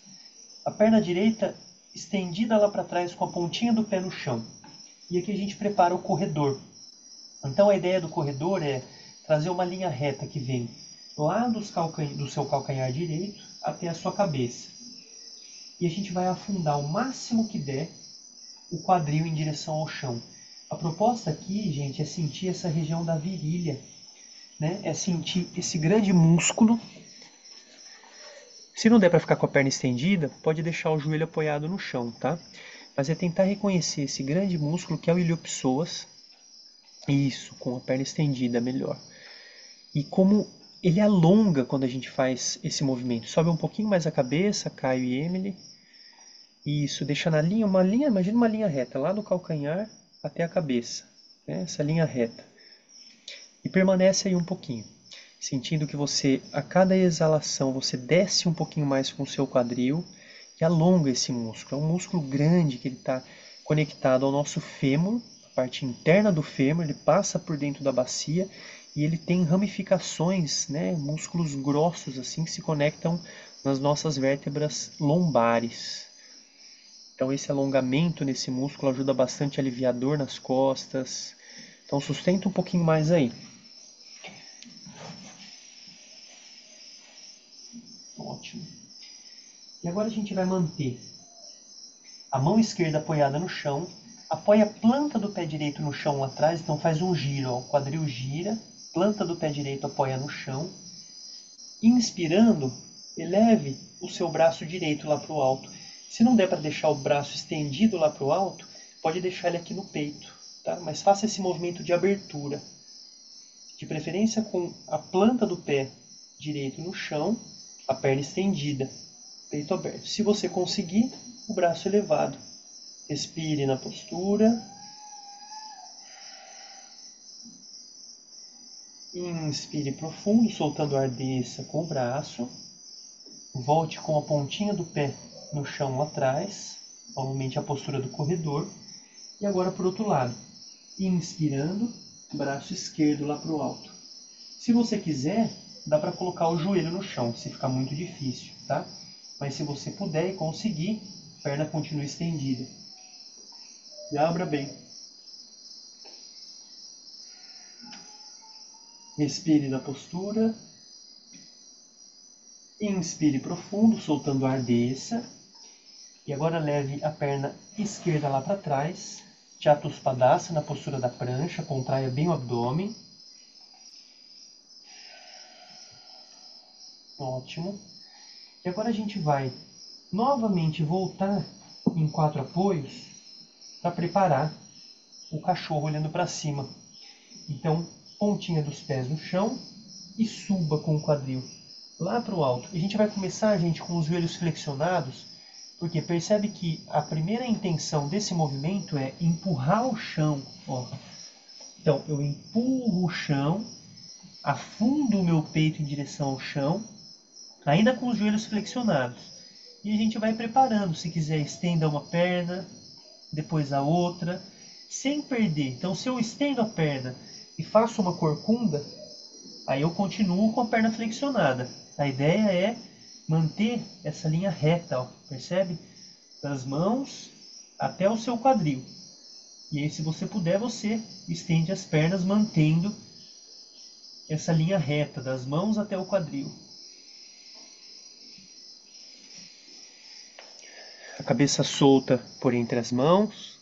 a perna direita estendida lá para trás com a pontinha do pé no chão. E aqui a gente prepara o corredor. Então a ideia do corredor é trazer uma linha reta que vem lá do seu calcanhar direito até a sua cabeça. E a gente vai afundar o máximo que der o quadril em direção ao chão. A proposta aqui, gente, é sentir essa região da virilha, né? É sentir esse grande músculo. Se não der para ficar com a perna estendida, pode deixar o joelho apoiado no chão, tá? Mas é tentar reconhecer esse grande músculo que é o iliopsoas. Isso, com a perna estendida, melhor. E como ele alonga quando a gente faz esse movimento. Sobe um pouquinho mais a cabeça, Caio e Emily. Isso, deixa na linha, imagina uma linha reta, lá do calcanhar até a cabeça. Né? Essa linha reta. E permanece aí um pouquinho. Sentindo que você, a cada exalação, você desce um pouquinho mais com o seu quadril e alonga esse músculo. É um músculo grande que ele está conectado ao nosso fêmur, a parte interna do fêmur, ele passa por dentro da bacia e ele tem ramificações, né, músculos grossos assim que se conectam nas nossas vértebras lombares. Então esse alongamento nesse músculo ajuda bastante a aliviar a dor nas costas. Então sustenta um pouquinho mais aí. Ótimo. E agora a gente vai manter a mão esquerda apoiada no chão, apoia a planta do pé direito no chão lá atrás, então faz um giro, ó, o quadril gira, planta do pé direito apoia no chão. Inspirando, eleve o seu braço direito lá para o alto. Se não der para deixar o braço estendido lá para o alto, pode deixar ele aqui no peito, tá? Mas faça esse movimento de abertura, de preferência com a planta do pé direito no chão, a perna estendida, peito aberto. Se você conseguir, o braço elevado. Respire na postura. Inspire profundo, soltando o ar, desça com o braço. Volte com a pontinha do pé no chão lá atrás. Novamente a postura do corredor. E agora para o outro lado. Inspirando, braço esquerdo lá para o alto. Se você quiser, dá para colocar o joelho no chão, se ficar muito difícil, tá? Mas se você puder e conseguir, a perna continua estendida. E abra bem. Respire na postura. Inspire profundo, soltando o ar, desça. E agora leve a perna esquerda lá para trás. Chatuspadasana, na postura da prancha. Contraia bem o abdômen. Ótimo. E agora a gente vai novamente voltar em 4 apoios para preparar o cachorro olhando para cima. Então, pontinha dos pés no chão e suba com o quadril lá para o alto. E a gente vai começar, gente, com os joelhos flexionados, porque percebe que a primeira intenção desse movimento é empurrar o chão. Ó. Então, eu empurro o chão, afundo o meu peito em direção ao chão, ainda com os joelhos flexionados. E a gente vai preparando. Se quiser, estenda uma perna, depois a outra, sem perder. Então, se eu estendo a perna e faço uma corcunda, aí eu continuo com a perna flexionada. A ideia é manter essa linha reta, ó, percebe? Das mãos até o seu quadril. E aí, se você puder, você estende as pernas mantendo essa linha reta, das mãos até o quadril. A cabeça solta por entre as mãos.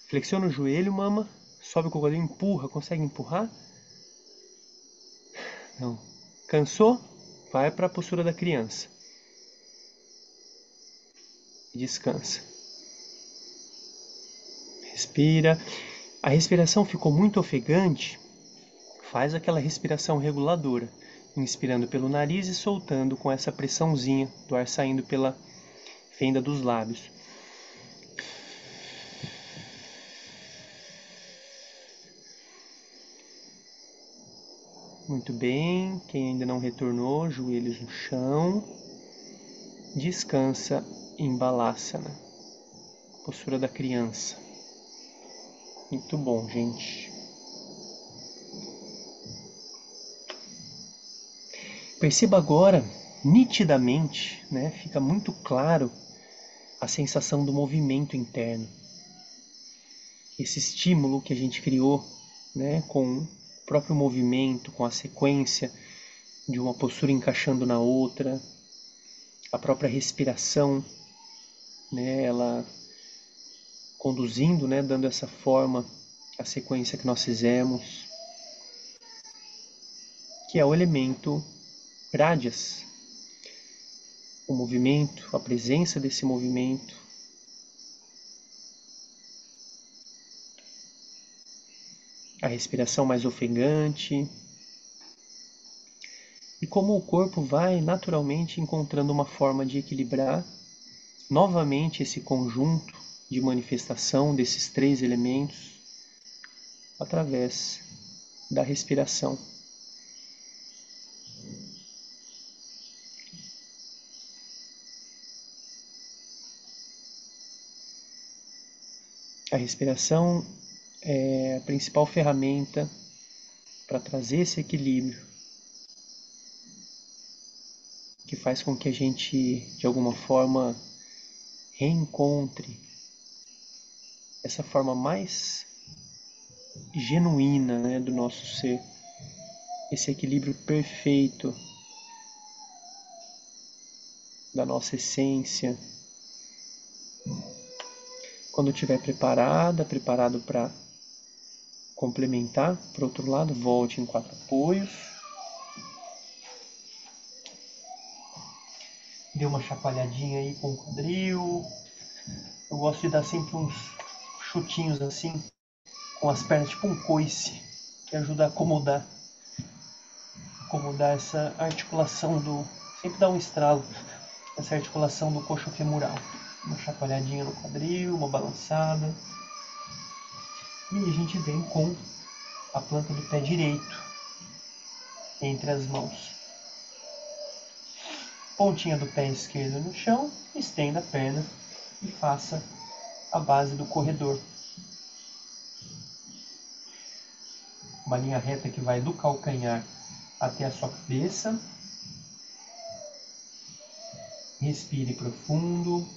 Flexiona o joelho, mama. Sobe com o quadril, empurra. Consegue empurrar? Não. Cansou? Vai para a postura da criança. e descansa. Respira. A respiração ficou muito ofegante, faz aquela respiração reguladora, inspirando pelo nariz e soltando com essa pressãozinha do ar saindo pela fenda dos lábios. Muito bem, quem ainda não retornou, joelhos no chão, descansa em Balasana, postura da criança. Muito bom, gente. Perceba agora, nitidamente, né, fica muito claro a sensação do movimento interno. Esse estímulo que a gente criou, né, com o próprio movimento, com a sequência de uma postura encaixando na outra, a própria respiração, né, ela conduzindo, né, dando essa forma à sequência que nós fizemos, que é o elemento Rajas, o movimento, a presença desse movimento. A respiração mais ofegante. E como o corpo vai naturalmente encontrando uma forma de equilibrar novamente esse conjunto de manifestação desses três elementos através da respiração. A respiração é a principal ferramenta para trazer esse equilíbrio, que faz com que a gente, de alguma forma, reencontre essa forma mais genuína, né, do nosso ser, esse equilíbrio perfeito da nossa essência. Quando estiver preparado para complementar, por outro lado, volte em 4 apoios. Dê uma chacoalhadinha aí com o quadril. Eu gosto de dar sempre uns chutinhos assim, com as pernas, tipo um coice, que ajuda a acomodar essa articulação do... Sempre dá um estralo, essa articulação do coxo femoral. Uma chacoalhadinha no quadril, uma balançada. E a gente vem com a planta do pé direito entre as mãos. Pontinha do pé esquerdo no chão, estenda a perna e faça a base do corredor. Uma linha reta que vai do calcanhar até a sua cabeça. Respire profundo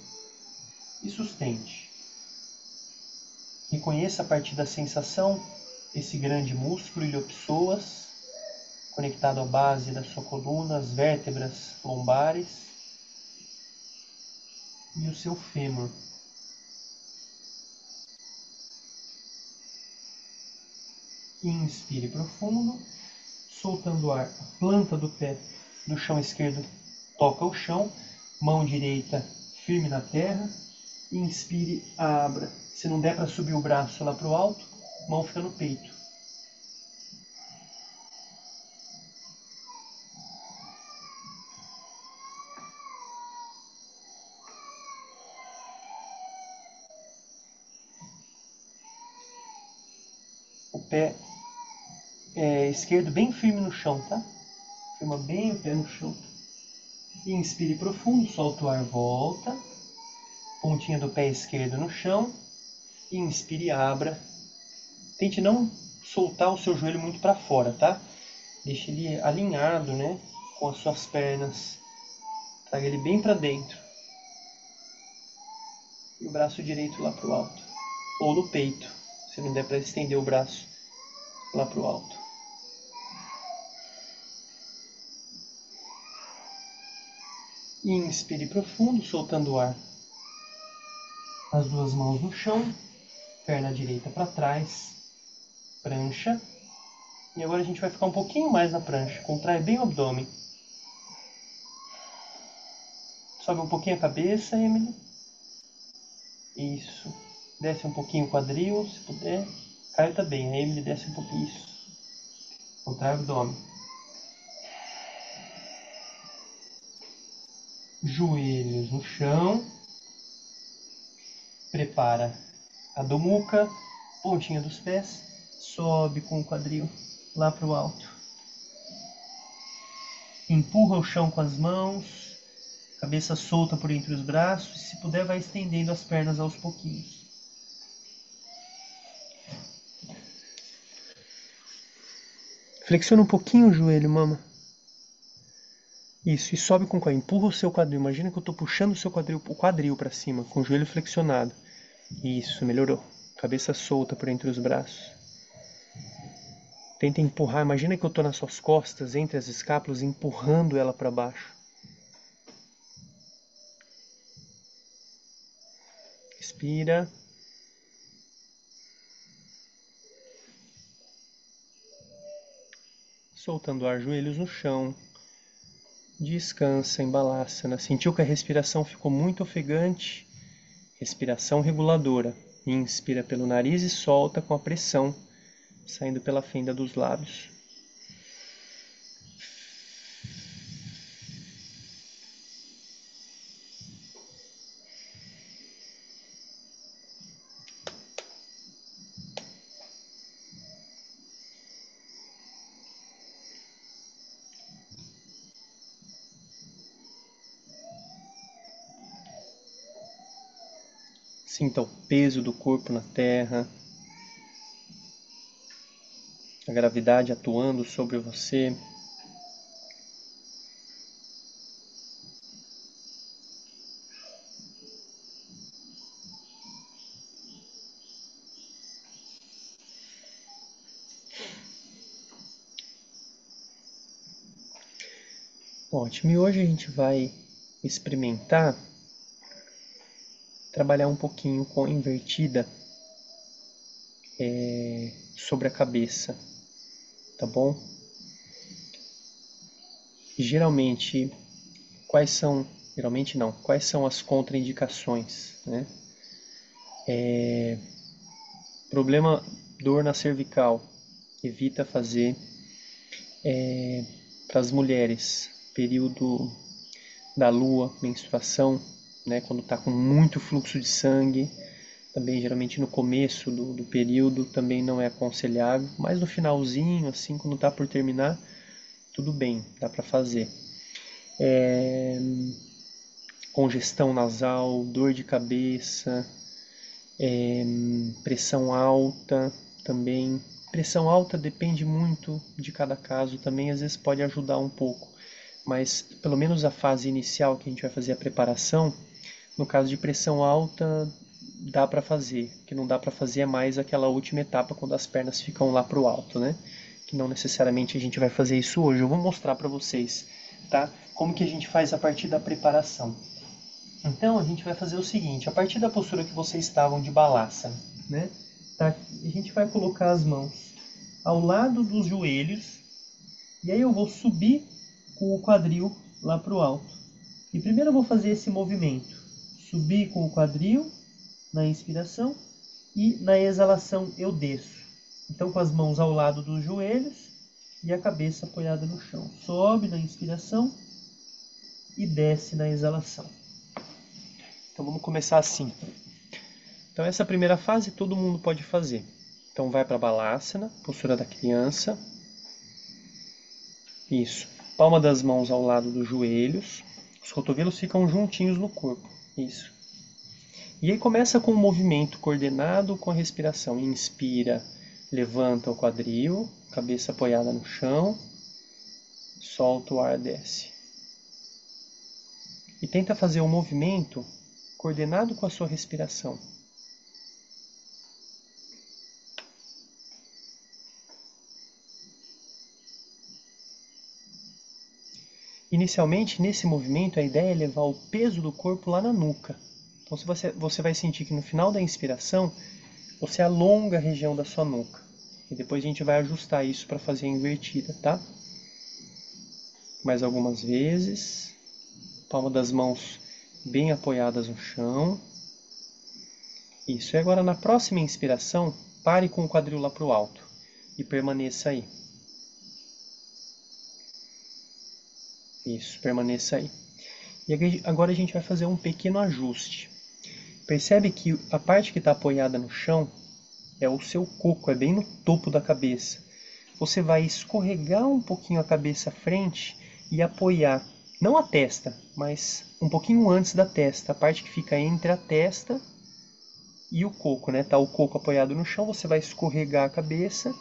e sustente. Reconheça a partir da sensação esse grande músculo iliopsoas, conectado à base da sua coluna, as vértebras lombares e o seu fêmur. Inspire profundo, soltando o ar. A planta do pé do chão esquerdo toca o chão, mão direita firme na terra. Inspire, abra. Se não der para subir o braço lá para o alto, mão fica no peito. O pé esquerdo bem firme no chão, tá? Firma bem o pé no chão. Inspire profundo, solta o ar, volta. Pontinha do pé esquerdo no chão. Inspire, abra. Tente não soltar o seu joelho muito para fora, tá? Deixe ele alinhado, né? Com as suas pernas. Traga ele bem para dentro. E o braço direito lá para o alto. Ou no peito, se não der para estender o braço lá para o alto. Inspire profundo, soltando o ar. As duas mãos no chão, perna direita para trás, prancha. E agora a gente vai ficar um pouquinho mais na prancha. Contrai bem o abdômen. Sobe um pouquinho a cabeça, Emily. Isso. Desce um pouquinho o quadril, se puder. Caio também, a Emily desce um pouquinho. Isso. Contrai o abdômen. Joelhos no chão. Prepara a domuca, pontinha dos pés. Sobe com o quadril lá para o alto. Empurra o chão com as mãos. Cabeça solta por entre os braços. Se puder, vai estendendo as pernas aos pouquinhos. Flexiona um pouquinho o joelho, mama. Isso, e sobe com o quadril. Empurra o seu quadril. Imagina que eu estou puxando o quadril para cima, com o joelho flexionado. Isso, melhorou. Cabeça solta por entre os braços. Tenta empurrar. Imagina que eu estou nas suas costas, entre as escápulas, empurrando ela para baixo. Respira. Soltando o ar, joelhos no chão. Descansa em Balasana. Sentiu que a respiração ficou muito ofegante? Respiração reguladora. Inspira pelo nariz e solta com a pressão saindo pela fenda dos lábios. Sinta o peso do corpo na terra, a gravidade atuando sobre você. Ótimo, e hoje a gente vai experimentar trabalhar um pouquinho com invertida sobre a cabeça, tá bom? Geralmente, quais são as contraindicações, né? Problema, dor na cervical, evita fazer. Para as mulheres, período da lua, menstruação, né, quando está com muito fluxo de sangue, também geralmente no começo do período também não é aconselhável, mas no finalzinho, assim, quando está por terminar, tudo bem, dá para fazer. Congestão nasal, dor de cabeça, pressão alta também. Pressão alta depende muito de cada caso também, às vezes pode ajudar um pouco, mas pelo menos a fase inicial que a gente vai fazer a preparação, no caso de pressão alta, dá para fazer. O que não dá para fazer é mais aquela última etapa quando as pernas ficam lá para o alto, né? Que não necessariamente a gente vai fazer isso hoje. Eu vou mostrar para vocês, tá? Como que a gente faz a partir da preparação. Então a gente vai fazer o seguinte, a partir da postura que vocês estavam de Balasana, né? Tá? A gente vai colocar as mãos ao lado dos joelhos e aí eu vou subir com o quadril lá para o alto. E primeiro eu vou fazer esse movimento, subir com o quadril na inspiração e na exalação eu desço. Então com as mãos ao lado dos joelhos e a cabeça apoiada no chão. Sobe na inspiração e desce na exalação. Então vamos começar assim. Então essa primeira fase todo mundo pode fazer. Então vai para Balasana, postura da criança. Isso. Palma das mãos ao lado dos joelhos. Os cotovelos ficam juntinhos no corpo. Isso. E aí começa com um movimento coordenado com a respiração. Inspira, levanta o quadril, cabeça apoiada no chão. Solta o ar, desce. E tenta fazer um movimento coordenado com a sua respiração. Inicialmente, nesse movimento, a ideia é levar o peso do corpo lá na nuca. Então, você vai sentir que no final da inspiração, você alonga a região da sua nuca. E depois a gente vai ajustar isso para fazer a invertida, tá? Mais algumas vezes. Palma das mãos bem apoiadas no chão. Isso. E agora na próxima inspiração, pare com o quadril lá para o alto e permaneça aí. Isso, permaneça aí. E agora a gente vai fazer um pequeno ajuste. Percebe que a parte que está apoiada no chão é o seu coco, é bem no topo da cabeça. Você vai escorregar um pouquinho a cabeça à frente e apoiar, não a testa, mas um pouquinho antes da testa, a parte que fica entre a testa e o coco, né? Tá o coco apoiado no chão, você vai escorregar a cabeça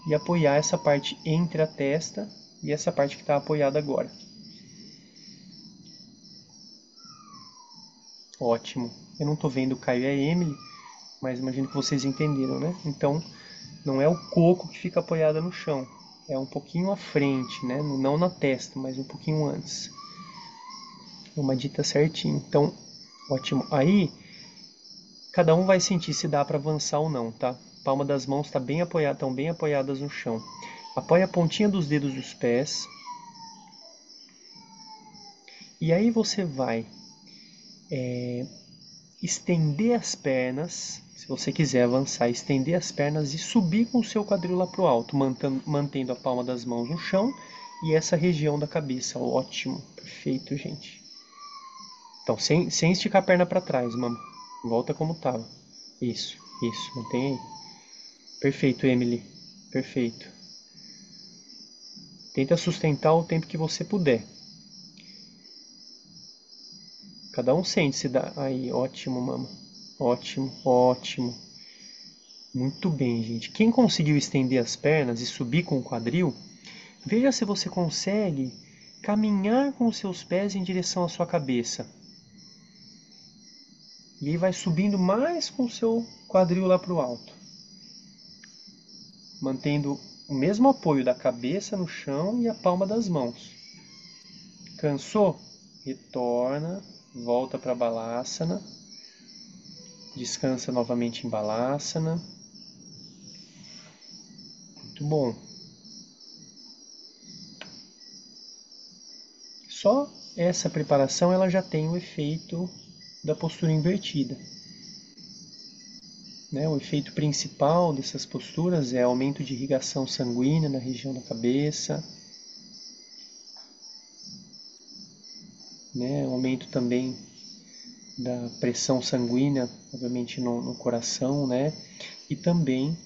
e apoiar essa parte entre a testa e essa parte que está apoiada agora. Ótimo. Eu não estou vendo o Caio e a Emily, mas imagino que vocês entenderam, né? Então, não é o coco que fica apoiado no chão, é um pouquinho à frente, né? Não na testa, mas um pouquinho antes. Uma dita certinho. Então, ótimo. Aí, cada um vai sentir se dá para avançar ou não, tá? Palma das mãos tá bem apoiada, estão bem apoiadas no chão. Apoia a pontinha dos dedos dos pés. E aí você vai estender as pernas, se você quiser avançar, estender as pernas e subir com o seu quadril lá para o alto, mantendo a palma das mãos no chão e essa região da cabeça. Ótimo, perfeito, gente. Então, sem esticar a perna para trás, mano. Volta como estava. Isso, mantém aí. Perfeito, Emily. Perfeito. Tenta sustentar o tempo que você puder. Cada um sente se dá. Aí, ótimo, mama. Ótimo, ótimo. Muito bem, gente. Quem conseguiu estender as pernas e subir com o quadril, veja se você consegue caminhar com os seus pés em direção à sua cabeça. E aí vai subindo mais com o seu quadril lá para o alto. Mantendo o mesmo apoio da cabeça no chão e a palma das mãos. Cansou? Retorna, volta para Balasana. Descansa novamente em Balasana. Muito bom. Só essa preparação ela já tem o efeito da postura invertida. Né? O efeito principal dessas posturas é aumento de irrigação sanguínea na região da cabeça, né? Aumento também da pressão sanguínea, obviamente no coração, né? E também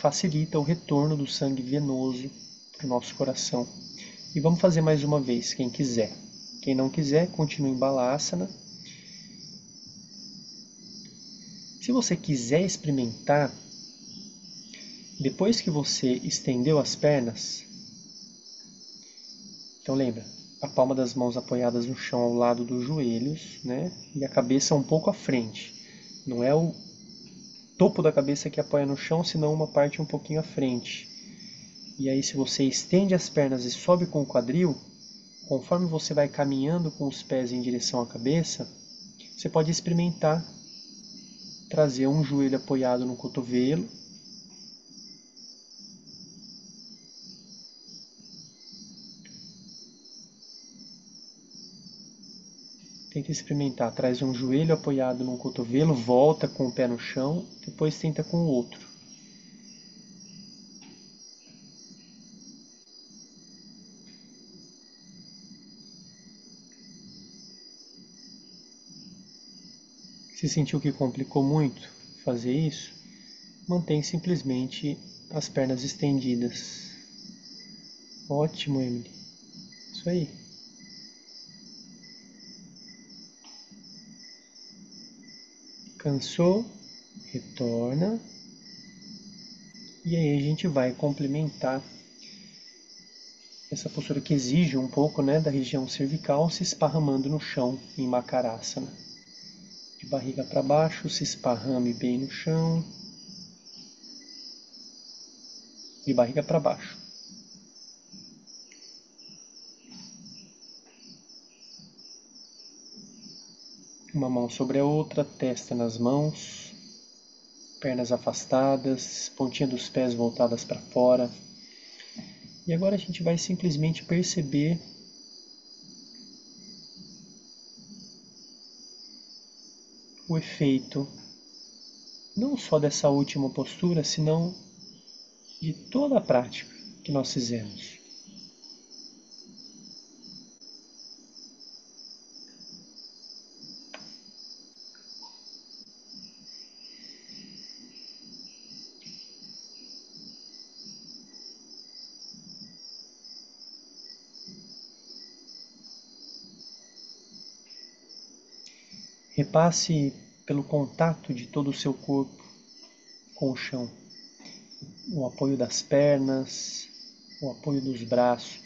facilita o retorno do sangue venoso para o nosso coração. E vamos fazer mais uma vez, quem quiser. Quem não quiser, continue em Balasana. Se você quiser experimentar, depois que você estendeu as pernas, então lembra, a palma das mãos apoiadas no chão ao lado dos joelhos, né? E a cabeça um pouco à frente. Não é o topo da cabeça que apoia no chão, senão uma parte um pouquinho à frente. E aí se você estende as pernas e sobe com o quadril, conforme você vai caminhando com os pés em direção à cabeça, você pode experimentar trazer um joelho apoiado no cotovelo. Tenta experimentar, traz um joelho apoiado num cotovelo, volta com o pé no chão, depois tenta com o outro. Se sentiu que complicou muito fazer isso, mantém simplesmente as pernas estendidas. Ótimo, Emily. Isso aí. Cansou? Retorna. E aí a gente vai complementar essa postura que exige um pouco, né, da região cervical se esparramando no chão em Makarasana. De barriga para baixo, se esparrame bem no chão. De barriga para baixo. Uma mão sobre a outra, testa nas mãos, pernas afastadas, pontinha dos pés voltadas para fora. E agora a gente vai simplesmente perceber o efeito não só dessa última postura, senão de toda a prática que nós fizemos. Repasse pelo contato de todo o seu corpo com o chão, o apoio das pernas, o apoio dos braços.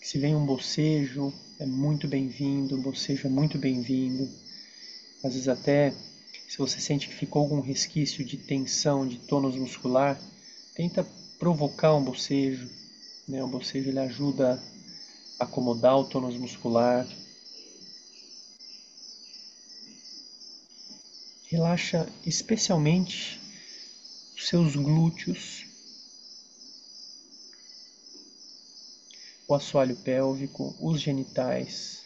Se vem um bocejo, é muito bem-vindo, o bocejo é muito bem-vindo. Às vezes até, se você sente que ficou algum resquício de tensão, de tônus muscular, tenta provocar um bocejo, né? O bocejo ele ajuda a acomodar o tônus muscular. Relaxa especialmente os seus glúteos, o assoalho pélvico, os genitais,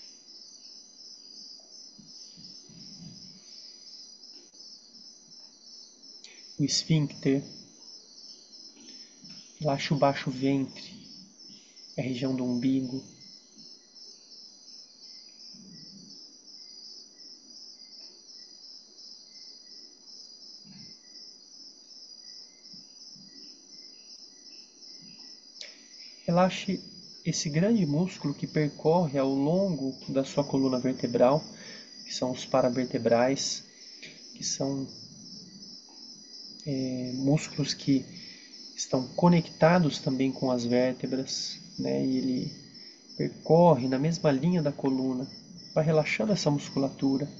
o esfíncter. Relaxa o baixo ventre, a região do umbigo. Relaxe esse grande músculo que percorre ao longo da sua coluna vertebral, que são os paravertebrais, que são músculos que estão conectados também com as vértebras, né? E ele percorre na mesma linha da coluna, vai relaxando essa musculatura.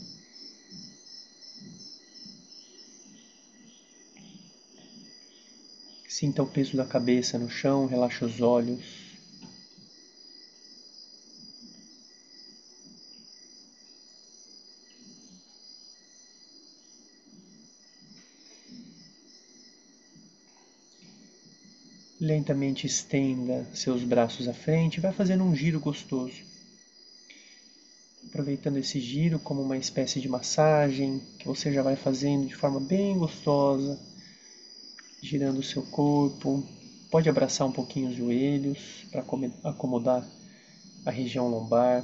Sinta o peso da cabeça no chão, relaxa os olhos. Lentamente estenda seus braços à frente e vai fazendo um giro gostoso. Aproveitando esse giro como uma espécie de massagem que você já vai fazendo de forma bem gostosa, girando o seu corpo. Pode abraçar um pouquinho os joelhos para acomodar a região lombar.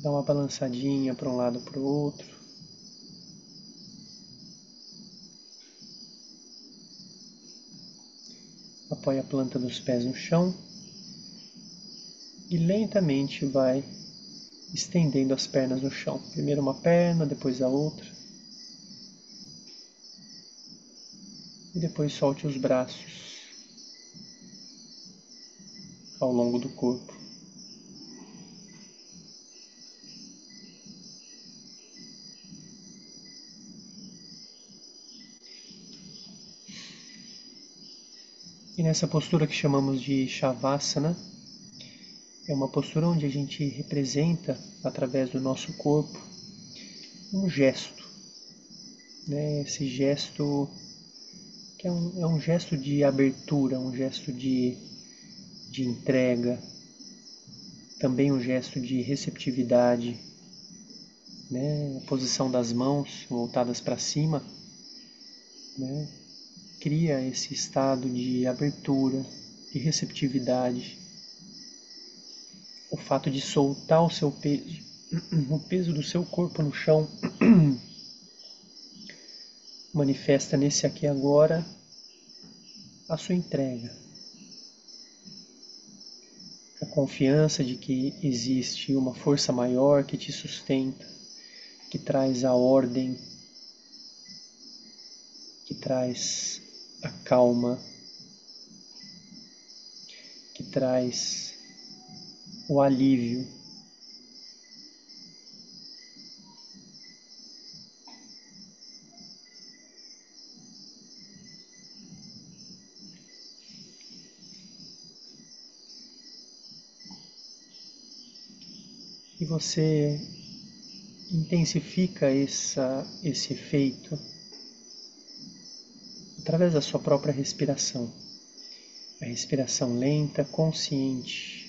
Dá uma balançadinha para um lado para o outro. Apoia a planta dos pés no chão e lentamente vai estendendo as pernas no chão. Primeiro uma perna, depois a outra. E depois solte os braços ao longo do corpo. E nessa postura que chamamos de Shavasana, é uma postura onde a gente representa, através do nosso corpo, um gesto. Né? Esse gesto que é um gesto de abertura, um gesto de entrega, também um gesto de receptividade. Né? A posição das mãos voltadas para cima, né? Cria esse estado de abertura, de receptividade. O fato de soltar o seu peso, o peso do seu corpo no chão, manifesta nesse aqui e agora a sua entrega. A confiança de que existe uma força maior que te sustenta, que traz a ordem, que traz a calma, que traz o alívio. E você intensifica esse efeito através da sua própria respiração. A respiração lenta, consciente.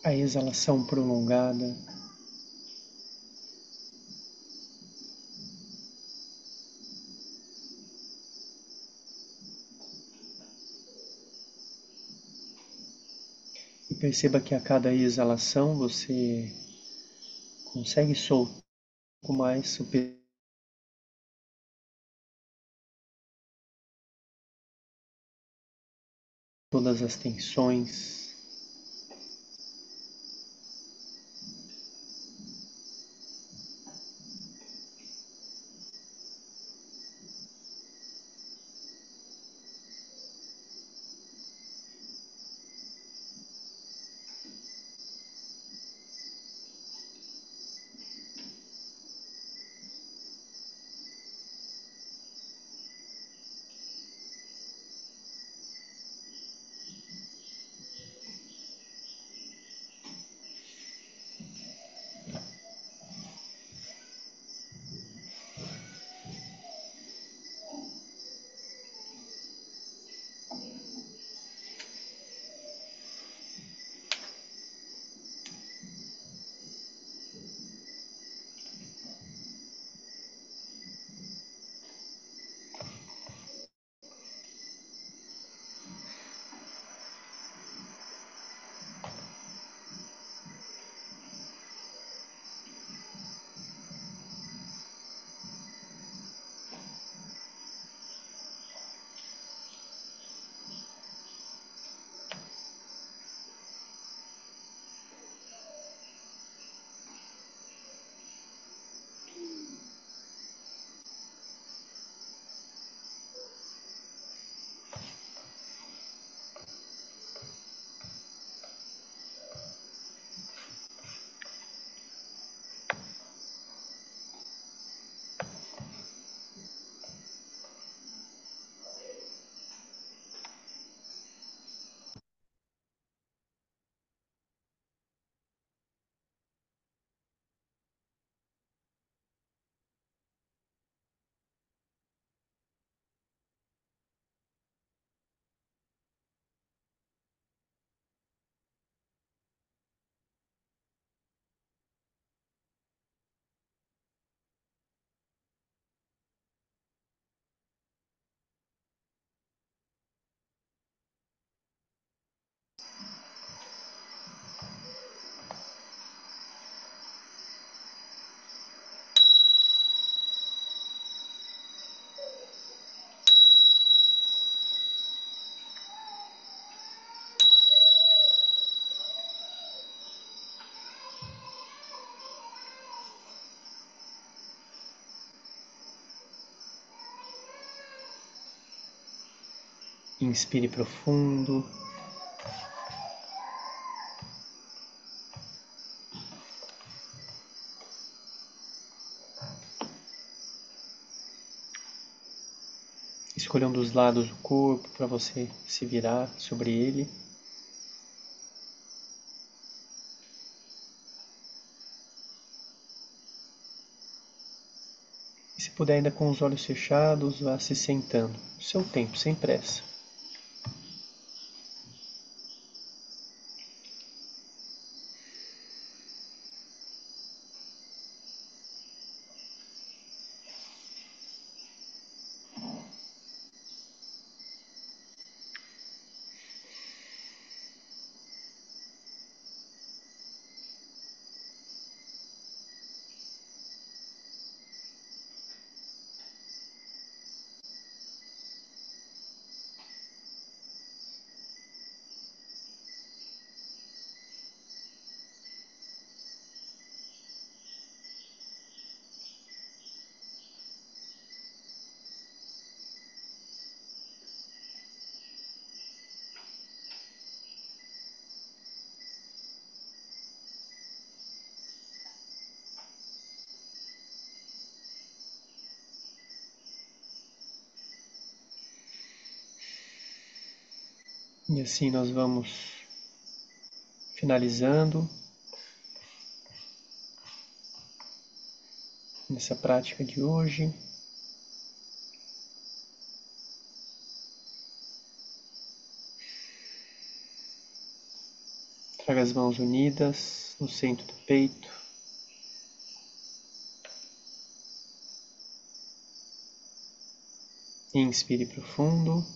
A exalação prolongada. E perceba que a cada exalação você consegue soltar um pouco mais o peso, todas as tensões. Inspire profundo. Escolha um dos lados do corpo para você se virar sobre ele. E se puder ainda com os olhos fechados, vá se sentando. No seu tempo, sem pressa. E assim nós vamos finalizando nessa prática de hoje. Traga as mãos unidas no centro do peito. Inspire profundo.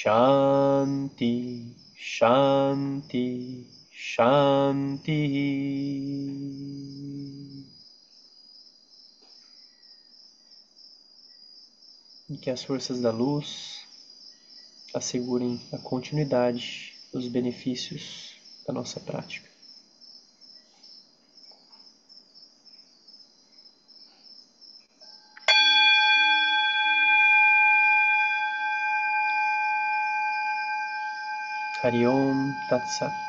Shanti, Shanti, Shanti. E que as forças da luz assegurem a continuidade dos benefícios da nossa prática. Hari Om Tat Sat.